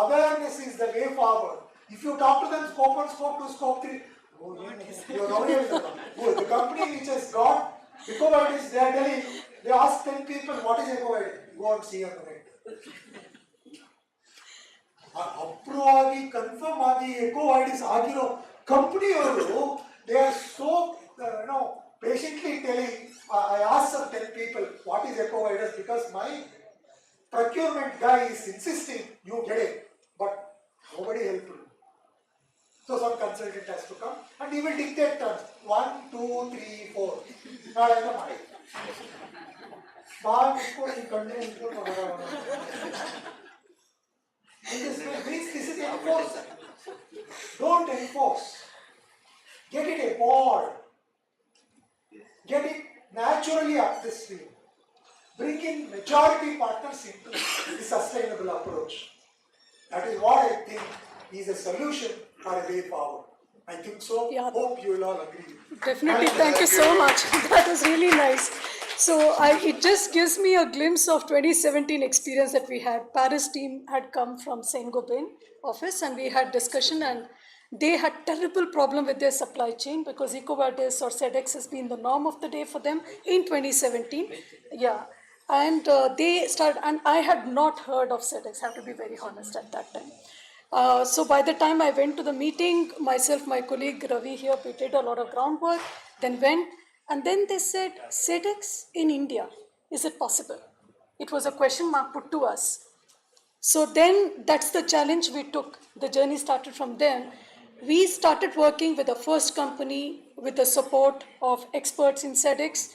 Awareness is the way forward. If you talk to them scope 1, scope 2, scope 3, you are already the company which has got EcoVadis, they are telling, they ask 10 people what is EcoVadis, go and see on the net. Approve ಆಗಿ confirm ಆಗಿ EcoVadis ಆಗಿರೋ ಕಂಪನಿಯವರು they are so patiently telling, I asked some 10 people what is EcoVadis because my procurement guy is insisting you get it, but nobody helped me. So some consultant has to come and he will dictate terms 1, 2, 3, 4. Not in the mind. This is enforced. Don't enforce. Get it a board. Get it naturally up the stream. Bring in majority partners into the sustainable approach. That is what I think is a solution or a way forward. I think so. Yeah. Hope you will all agree. Definitely, thank you so much. That was really nice. So it just gives me a glimpse of 2017 experience that we had. Paris team had come from Saint-Gobain office and we had discussion and they had terrible problem with their supply chain because EcoVadis or SEDEX has been the norm of the day for them in 2017. Yeah. And they started, and I had not heard of SEDEX, I have to be very honest at that time. So by the time I went to the meeting, myself, my colleague Ravi here, we did a lot of groundwork, then went, and then they said, SEDEX in India, is it possible? It was a question mark put to us. So then that's the challenge we took. The journey started from then. We started working with the first company with the support of experts in SEDEX.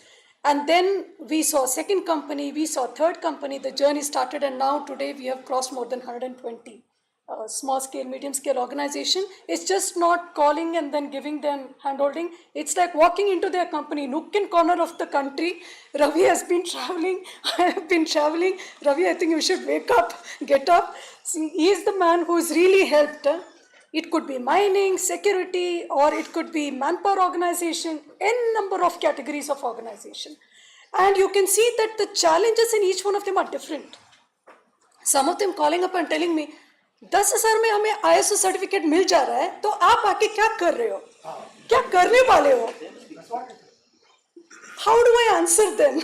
And then we saw second company, we saw third company, the journey started and now today we have crossed more than 120. Small scale, medium scale organization. It's just not calling and then giving them handholding. It's like walking into their company, nook and corner of the country. Ravi has been traveling, I have been traveling. Ravi, I think you should wake up, get up. See, he is the man who has really helped. It could be mining, security, or it could be manpower organization, n number of categories of organization. And you can see that the challenges in each one of them are different. Some of them calling up and telling me, 10,000 में हमें ISO certificate मिल जा रहा है तो आप आके क्या कर रहे हो, क्या करने वाले हो? How do I answer them?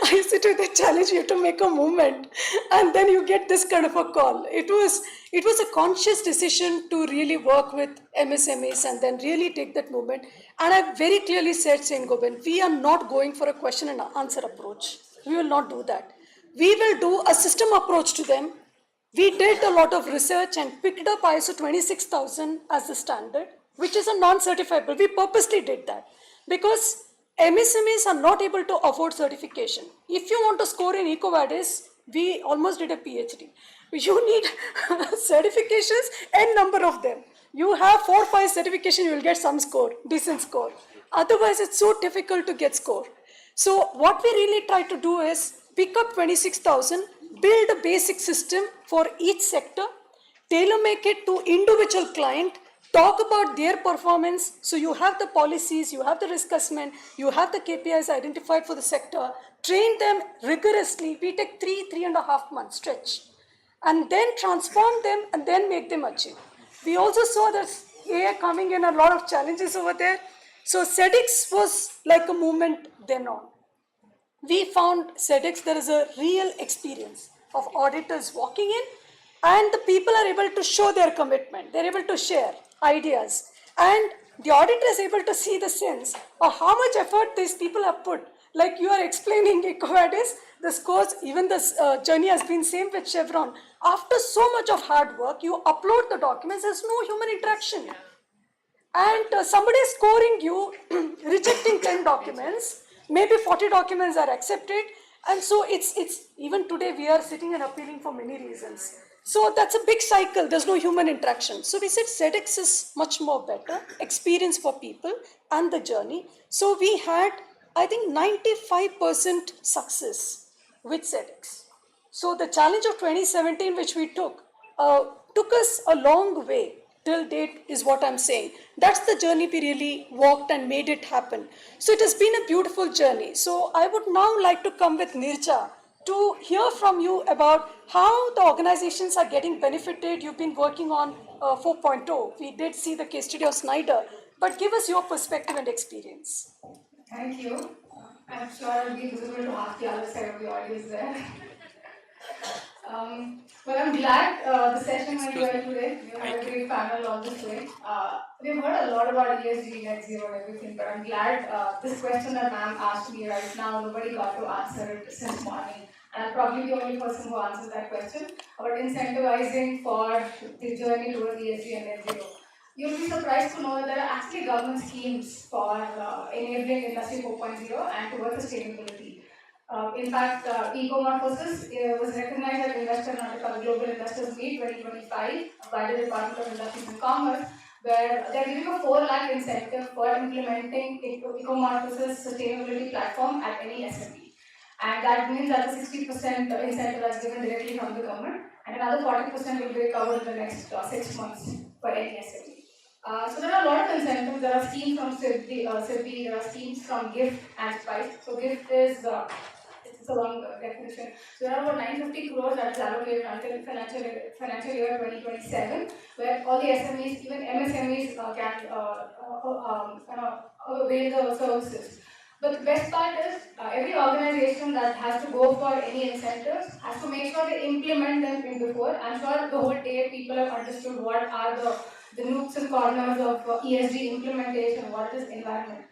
I sit with a challenge, you have to make a movement and then you get this kind of a call. It was a conscious decision to really work with MSMEs and then really take that movement. And I very clearly said, Saint-Gobain, we are not going for a question and answer approach. We will not do that. We will do a system approach to them. We did a lot of research and picked up ISO 26000 as the standard, which is a non-certifiable. We purposely did that because MSMEs are not able to afford certification. If you want to score in EcoVadis, We almost did a PhD. You need certifications, n number of them. You have 4 or 5 certifications, you will get some score, decent score. Otherwise, it's so difficult to get score. So what we really try to do is pick up 26,000, build a basic system for each sector, tailor make it to individual client, talk about their performance. So you have the policies, you have the risk assessment, you have the KPIs identified for the sector, train them rigorously. We take 3.5 months stretch, and then transform them and then make them achieve. We also saw that AI coming in, a lot of challenges over there. So SEDEX was like a movement then on. We found SEDEX, there is a real experience of auditors walking in, and the people are able to show their commitment. They're able to share ideas, and the auditor is able to see the sense of how much effort these people have put. Like you are explaining, EcoVadis, the scores, even this journey has been same with Chevron. After so much of hard work, you upload the documents, there's no human interaction. And somebody is scoring you, rejecting 10 documents, maybe 40 documents are accepted, and so it's even today we are sitting and appealing for many reasons. So that's a big cycle, there's no human interaction. So we said SEDEX is much more better, experience for people and the journey. So we had, I think, 95% success with SEDEX. So the challenge of 2017 which we took us a long way till date is what I'm saying. That's the journey we really walked and made it happen. So it has been a beautiful journey. So I would now like to come with Nirja to hear from you about how the organizations are getting benefited. You've been working on 4.0. We did see the case study of Snyder, but give us your perspective and experience. Thank you. I'm sure I'll be visible to half the other side of the audience there. Well, I'm glad the session went well today. We had a great panel all this way. We've heard a lot about ESG, net zero, and everything, but I'm glad this question that ma'am asked me right now, nobody got to answer it since morning. And I'm probably the only person who answers that question about incentivizing for the journey towards ESG and net zero. You'll be surprised to know that there are actually government schemes for enabling Industry 4.0 and towards sustainability. In fact, Ecomorphosis was recognized at Global Investors Meet 2025 by the Department of Industries and Commerce, where they're giving a 4 lakh incentive for implementing Ecomorphosis sustainability platform at any SME. And that means that the 60% incentive is given directly from the government, and another 40% will be covered in the next 6 months for any SME. So there are a lot of incentives. There are schemes from SIBI, there are schemes from GIFT and SPICE. So GIFT is it's a long definition. So there are about 950 crores that is allocated until financial year 2027, where all the SMEs, even MSMEs, can avail the services. But the best part is every organization that has to go for any incentives has to make sure they implement them in before. I'm sure the whole day people have understood what are the nooks and corners of ESG implementation, what is environment.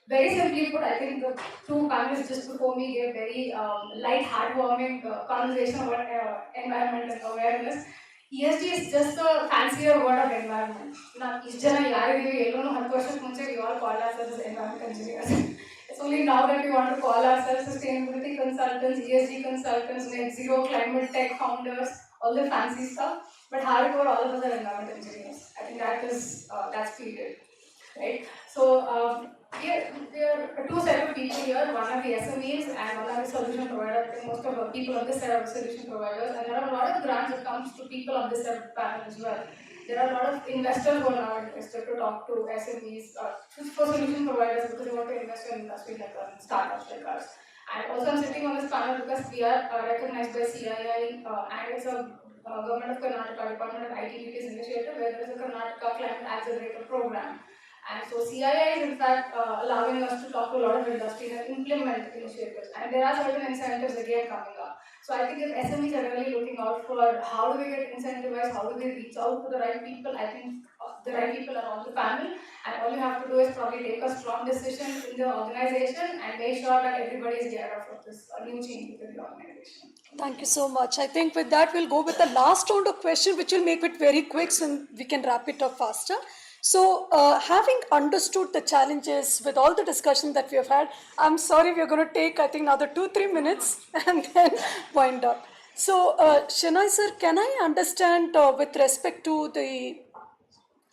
Very simply put, I think the two panelists just before me gave very light, heartwarming conversation about environment and awareness. ESG is just a fancier word of environment. Now, we all call ourselves as environment engineers. It's only now that we want to call ourselves sustainability consultants, ESG consultants, net zero climate tech founders, all the fancy stuff. But hardcore, all of us are environment engineers. I think that is that's period, right? So there are two sets of people here. One are the SMEs and one are the solution providers. I think most of the people on this side are the solution providers, and there are a lot of grants that comes to people on this side of the panel as well. There are a lot of investors who are now interested to talk to SMEs for solution providers because they want to invest in industry like startups like us. And also I'm sitting on this panel because we are recognized by CII and it's a Government of Karnataka Department of ITBT's initiative where there is a Karnataka Climate Accelerator Program. And so CII is in fact allowing us to talk to a lot of industries and implement initiatives. And there are certain incentives again coming up. So I think if SMEs are really looking out for how do we get incentivized, how do we reach out to the right people, I think the right people are on the panel. And all you have to do is probably take a strong decision in the organization and make sure that everybody is geared up for this new change within the organization. Thank you so much. I think with that we'll go with the last round of questions, which will make it very quick so we can wrap it up faster. So having understood the challenges with all the discussion that we have had, I'm sorry we're going to take I think another 2-3 minutes and then wind up. So, Shanai sir, can I understand with respect to the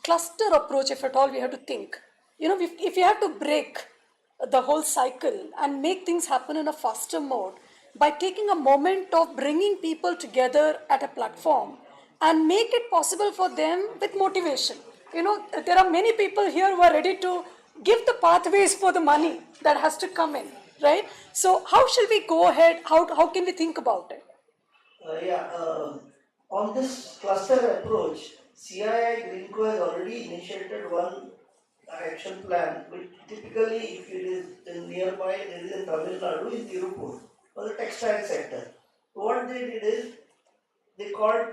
cluster approach, if at all we have to think, if you have to break the whole cycle and make things happen in a faster mode by taking a moment of bringing people together at a platform and make it possible for them with motivation. There are many people here who are ready to give the pathways for the money that has to come in, right? So, how shall we go ahead? How can we think about it? Yeah, on this cluster approach, CII Greenco has already initiated one action plan, which typically, if it is in nearby, it is in Tamil Nadu, in Tirupur, for the textile sector. What they did is, they called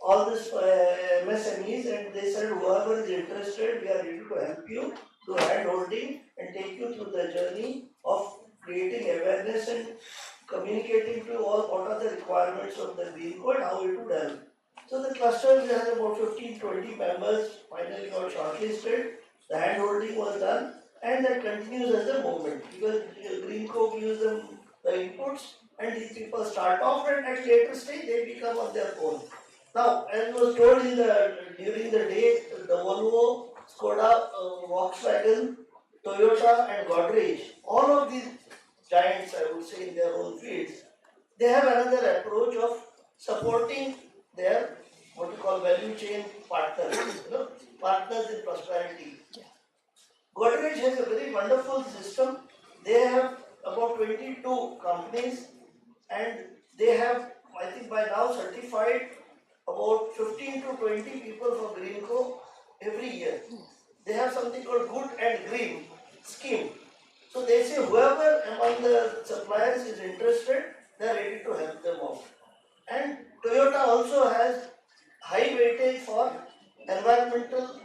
all this MSMEs and they said, whoever is interested, we are ready to help you, do hand holding and take you through the journey of creating awareness and communicating to all what are the requirements of the green code, how it would help. So the cluster has about 15-20 members, finally got shortlisted, the hand holding was done, and that continues as a movement because Green Co gives them the inputs and these people start off and at later stage they become on their own. Now, as was told during the day, the Volvo, Skoda, Volkswagen, Toyota and Godrej, all of these giants, I would say, in their own fields, they have another approach of supporting their what you call value chain partners, partners in prosperity. Godrej has a very wonderful system. They have about 22 companies and they have, I think by now, certified about 15 to 20 people for Greenco every year. They have something called Good and Green scheme. So they say whoever among the suppliers is interested, they are ready to help them out. And Toyota also has high weightage for environmental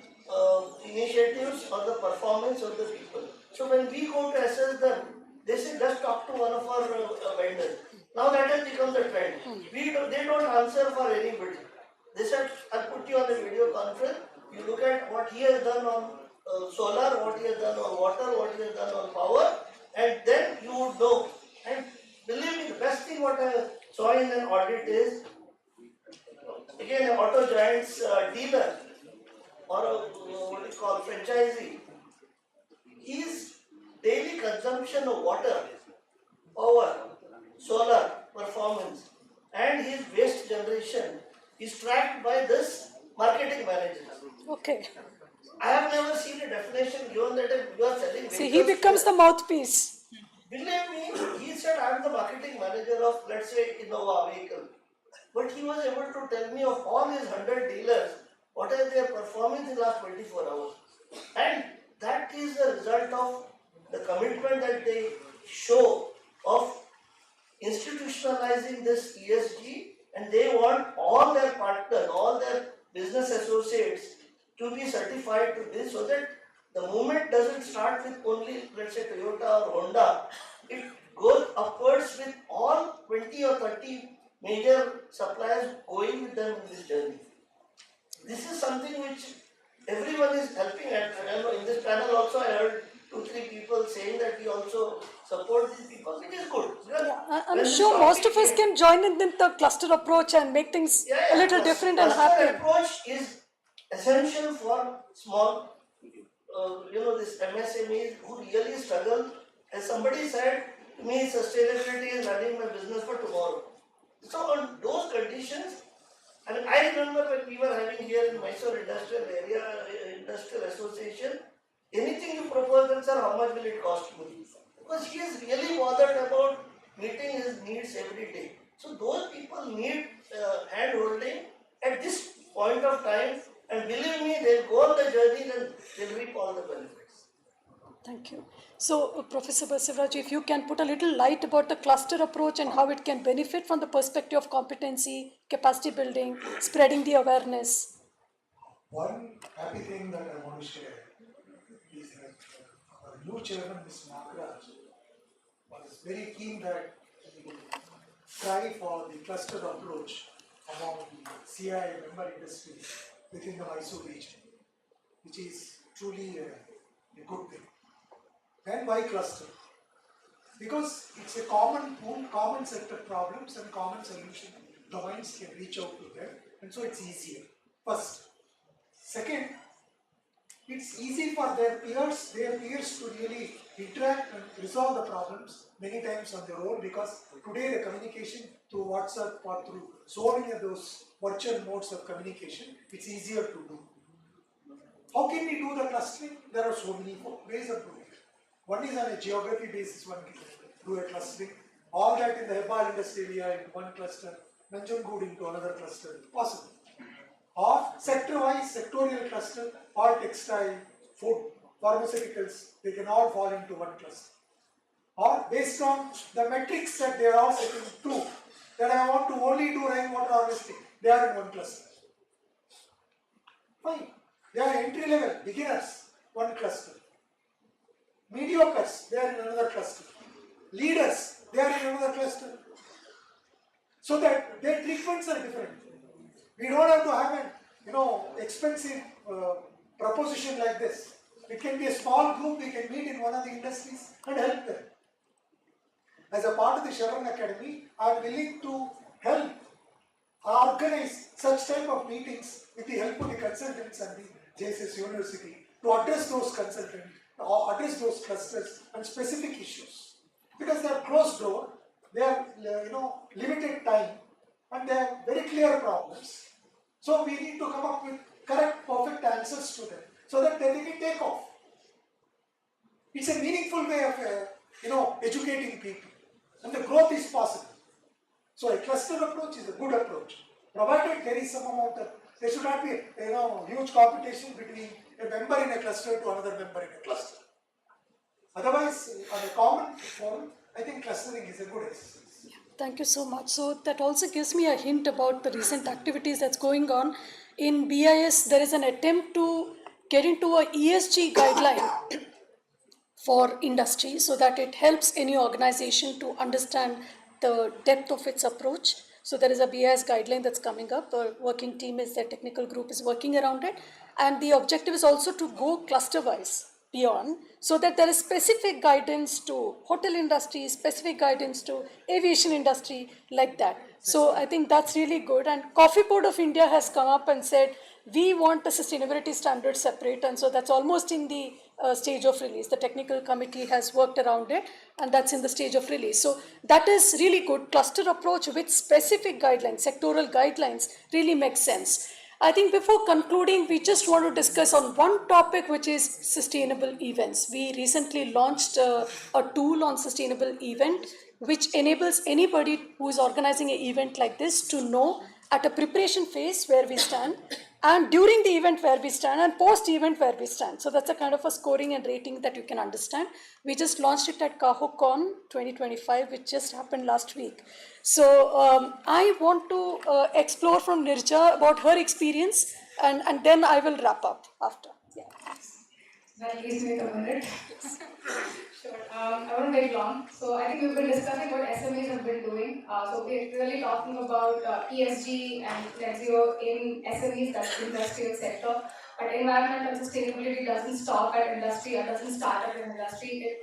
initiatives or the performance of the people. So when we go to assess them, they say just talk to one of our vendors. Now that has become the trend. They don't answer for anybody. They said, I'll put you on a video conference. You look at what he has done on solar, what he has done on water, what he has done on power, and then you would know. And believe me, the best thing what I saw in an audit is, again, an auto giant's dealer or a what you call franchisee, his daily consumption of water, power, solar performance, and his waste generation is tracked by this marketing manager. Okay. I have never seen a definition given that if you are selling vehicles. See, he becomes the mouthpiece. Believe me, he said I am the marketing manager of, let's say, Innova vehicle. But he was able to tell me of all his 100 dealers, what is their performance in the last 24 hours. And that is the result of the commitment that they show of institutionalizing this ESG, and they want all their partners, all their business associates to be certified to this so that the movement doesn't start with only, let's say, Toyota or Honda. It goes upwards with all 20 or 30 major suppliers going with them in this journey. This is something which everyone is helping at. And in this panel also I heard 2-3 people saying that we also support these people. It is good. I'm sure most of us can join in the cluster approach and make things a little different and happy. Cluster approach is essential for small, this MSMEs who really struggle. As somebody said to me, sustainability is running my business for tomorrow. So on those conditions, I mean, I remember when we were having here in Mysore Industrial Area, Industrial Association, anything you propose, then sir, how much will it cost me? Because he is really bothered about meeting his needs every day. So those people need hand holding at this point of time, and believe me, they'll go on the journey and they'll reap all the benefits. Thank you. So, Professor Basivraj, if you can put a little light about the cluster approach and how it can benefit from the perspective of competency, capacity building, spreading the awareness. One happy thing that I want to share is that our new chairman, Ms. Nagraj, was very keen that we would try for the cluster approach among the CI member industries within the Mysore region, which is truly a good thing. Then why cluster? Because it's a common pool, common set of problems and common solution domains can reach out to them, and so it's easier. First. Second, it's easy for their peers to really interact and resolve the problems many times on their own, because today the communication through WhatsApp or through so many of those virtual modes of communication, it's easier to do. How can we do the clustering? There are so many ways of doing it. One is on a geography basis, one can do a clustering. All that in the herbal industry area into one cluster, Nanjangud into another cluster, possible. Or sector-wise, sectorial cluster, or textile, food, pharmaceuticals, they can all fall into one cluster. Or based on the metrics that they are all setting to, that I want to only do rainwater harvesting, they are in one cluster. Fine. They are entry level, beginners, one cluster. Mediocres, they are in another cluster. Leaders, they are in another cluster. So that their treatments are different. We don't have to have an expensive proposition like this. It can be a small group, we can meet in one of the industries and help them. As a part of the Chevron Academy, I am willing to help organize such type of meetings with the help of the consultants and the JSS University to address those consultants, or address those clusters and specific issues. Because they are closed door, they have limited time, and they have very clear problems. So we need to come up with correct, perfect answers to them, so that they can take off. It's a meaningful way of educating people, and the growth is possible. So a cluster approach is a good approach, provided there is some amount of, there should not be huge competition between a member in a cluster to another member in a cluster. Otherwise, on a common forum, I think clustering is a good exercise. Thank you so much. So that also gives me a hint about the recent activities that's going on. In BIS, there is an attempt to get into a ESG guideline for industry, so that it helps any organization to understand the depth of its approach. So there is a BIS guideline that's coming up. The working team is, the technical group is working around it. And the objective is also to go cluster-wise beyond, so that there is specific guidance to hotel industry, specific guidance to aviation industry, like that. So I think that's really good. And Coffee Board of India has come up and said, we want the sustainability standards separate, and so that's almost in the stage of release. The technical committee has worked around it, and that's in the stage of release. So that is really good. Cluster approach with specific guidelines, sectoral guidelines, really makes sense. I think before concluding, we just want to discuss on one topic, which is sustainable events. We recently launched a tool on sustainable event, which enables anybody who is organizing an event like this to know at a preparation phase where we stand, and during the event where we stand, and post-event where we stand. So that's a kind of a scoring and rating that you can understand. We just launched it at KahoCon 2025, which just happened last week. So I want to explore from Nirja about her experience, and then I will wrap up after. Yeah. Well, please make a minute. Sure. I won't take long. So I think we've been discussing what SMEs have been doing. So we're really talking about ESG and net zero in SMEs, that's the industrial sector. But environmental sustainability doesn't stop at industry, or doesn't start at an industry.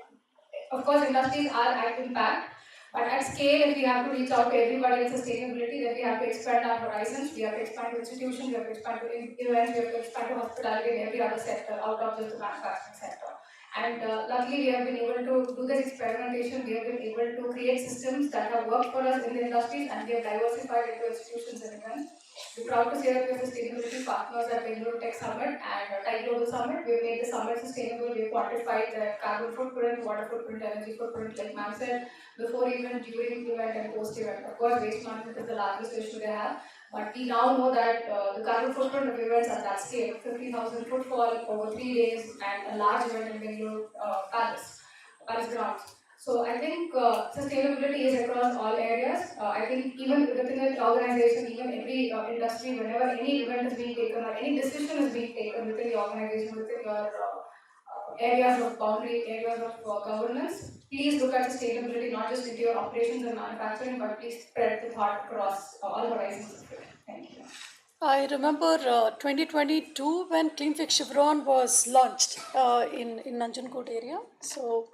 Of course, industries are at impact, but at scale, if we have to reach out to everybody in sustainability, then we have to expand our horizons, we have to expand to institutions, we have to expand to events, we have to expand to hospitality and every other sector out of just the manufacturing sector. And luckily, we have been able to do this experimentation, we have been able to create systems that have worked for us in the industries, and we have diversified into institutions and events. We're proud to say that we are sustainability partners at Bengaluru Tech Summit and Thai Global Summit. We've made the summit sustainable. We've quantified the carbon footprint, water footprint, energy footprint, like ma'am said, before event, during event, and post event. Of course, waste management is the largest issue they have. But we now know that the carbon footprint of events at that scale, 50,000 footfall over 3 days, and a large event in Bengaluru Palace grounds. So I think sustainability is across all areas. I think even within an organization, even every industry, whenever any event is being taken or any decision is being taken within the organization, within your areas of boundary, areas of governance, please look at sustainability not just into your operations and manufacturing, but please spread the thought across all horizons. Thank you. I remember 2022 when Cleanfix Chevron was launched in Nanjangud area. So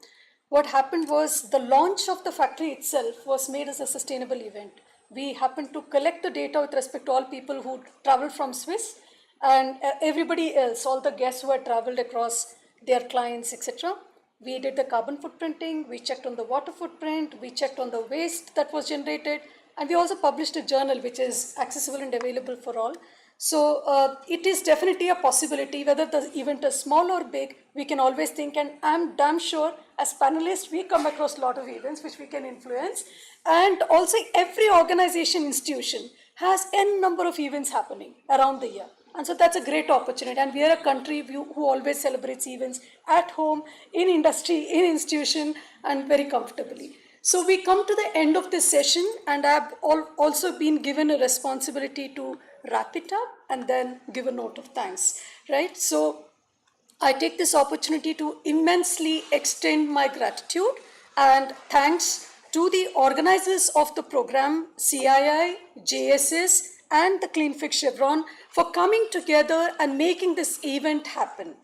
what happened was the launch of the factory itself was made as a sustainable event. we happened to collect the data with respect to all people who traveled from Swiss and everybody else, all the guests who had traveled across their clients, etc. We did the carbon footprinting, we checked on the water footprint, we checked on the waste that was generated, and we also published a journal which is accessible and available for all. So it is definitely a possibility, whether the event is small or big, we can always think, and I'm damn sure as panelists, we come across a lot of events which we can influence. And also every organization, institution has n number of events happening around the year. And so that's a great opportunity. And we are a country who always celebrates events at home, in industry, in institution, and very comfortably. So we come to the end of this session, and I've also been given a responsibility to wrap it up and then give a note of thanks, right? So I take this opportunity to immensely extend my gratitude and thanks to the organizers of the program, CII, JSS, and the Clean Fix Chevron for coming together and making this event happen.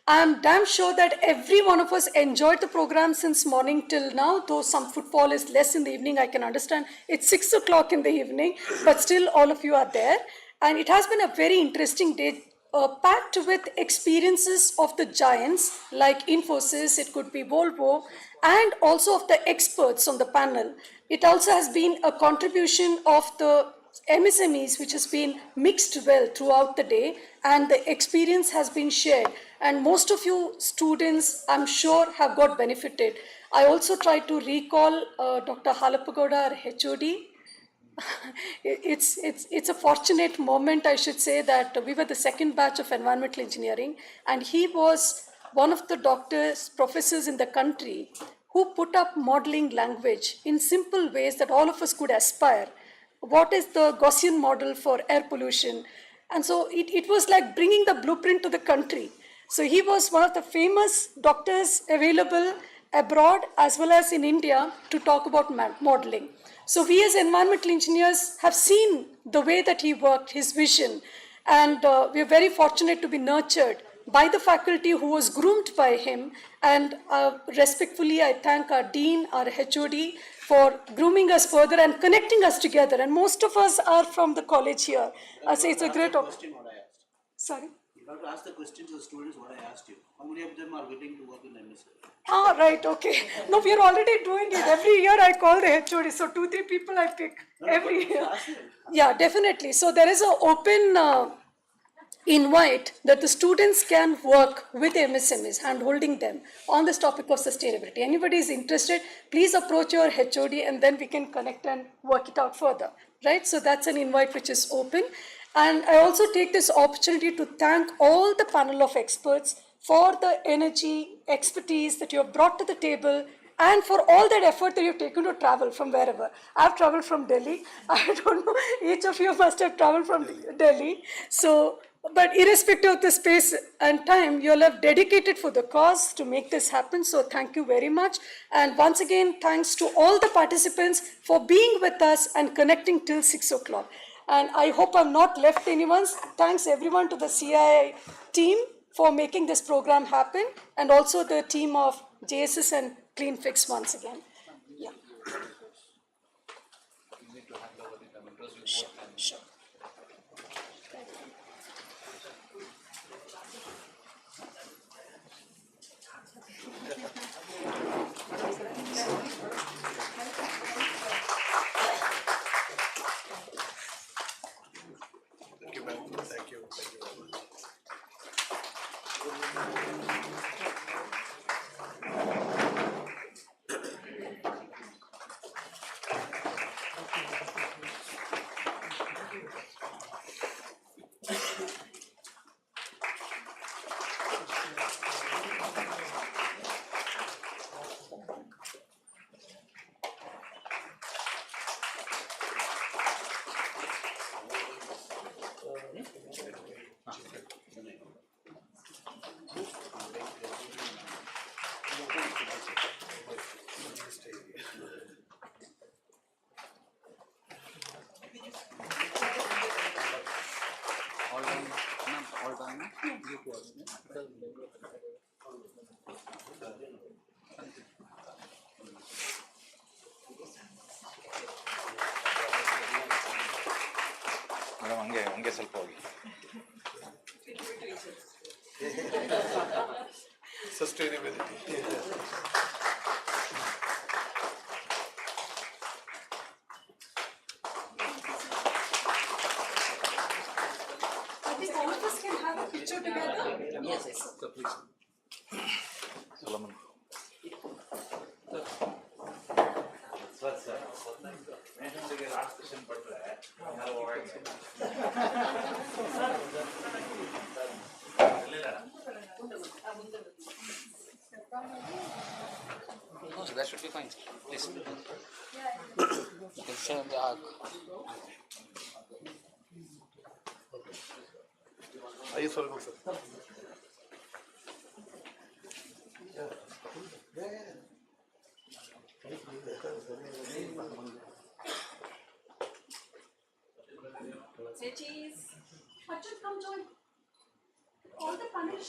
I'm damn sure that every one of us enjoyed the program since morning till now, though some footfall is less in the evening, I can understand. It's 6 o'clock in the evening, but still all of you are there. And it has been a very interesting day, packed with experiences of the giants like Infosys, it could be Volvo, and also of the experts on the panel. It also has been a contribution of the MSMEs, which has been mixed well throughout the day, and the experience has been shared. And most of you students, I'm sure, have got benefited. I also tried to recall Dr. Halapagoda, our HOD. It's a fortunate moment, I should say, that we were the second batch of environmental engineering, and he was one of the doctors, professors in the country who put up modeling language in simple ways that all of us could aspire. What is the Gaussian model for air pollution? And so it was like bringing the blueprint to the country. So he was one of the famous doctors available abroad as well as in India to talk about modeling. So we as environmental engineers have seen the way that he worked, his vision, and we are very fortunate to be nurtured by the faculty who was groomed by him. And respectfully, I thank our Dean, our HOD, for grooming us further and connecting us together. And most of us are from the college here. So it's a great opportunity. Sorry? You have to ask the question to the students what I asked you. How many of them are willing to work in the MSc? Ah, right, okay. No, we are already doing it. Every year I call the HOD. So 2-3 people I pick every year. Yeah, definitely. So there is an open invite that the students can work with MSMEs, hand-holding them on this topic of sustainability. Anybody is interested, please approach your HOD and then we can connect and work it out further, right? So that's an invite which is open. And I also take this opportunity to thank all the panel of experts for the energy, expertise that you have brought to the table, and for all that effort that you've taken to travel from wherever. I've traveled from Delhi. I don't know, each of you must have traveled from Delhi. So, but irrespective of the space and time, you'll have dedicated for the cause to make this happen. So thank you very much. And once again, thanks to all the participants for being with us and connecting till 6 o'clock. And I hope I've not left anyone. Thanks everyone to the CII team for making this program happen, and also the team of JSS and Clean Fix once again. Yeah. Sure. Thank you, ma'am. Thank you. Thank you very much. ಹಂಗೆ ಸ್ವಲ್ಪ ಹೋಗಿ. Sustainability. I think all of us can have a picture together. Yes, yes. Solomon. No, so that should be fine. Please. You can stay on the arc. Are you sorry, sir? Say cheese. Achut, come join. All the panelists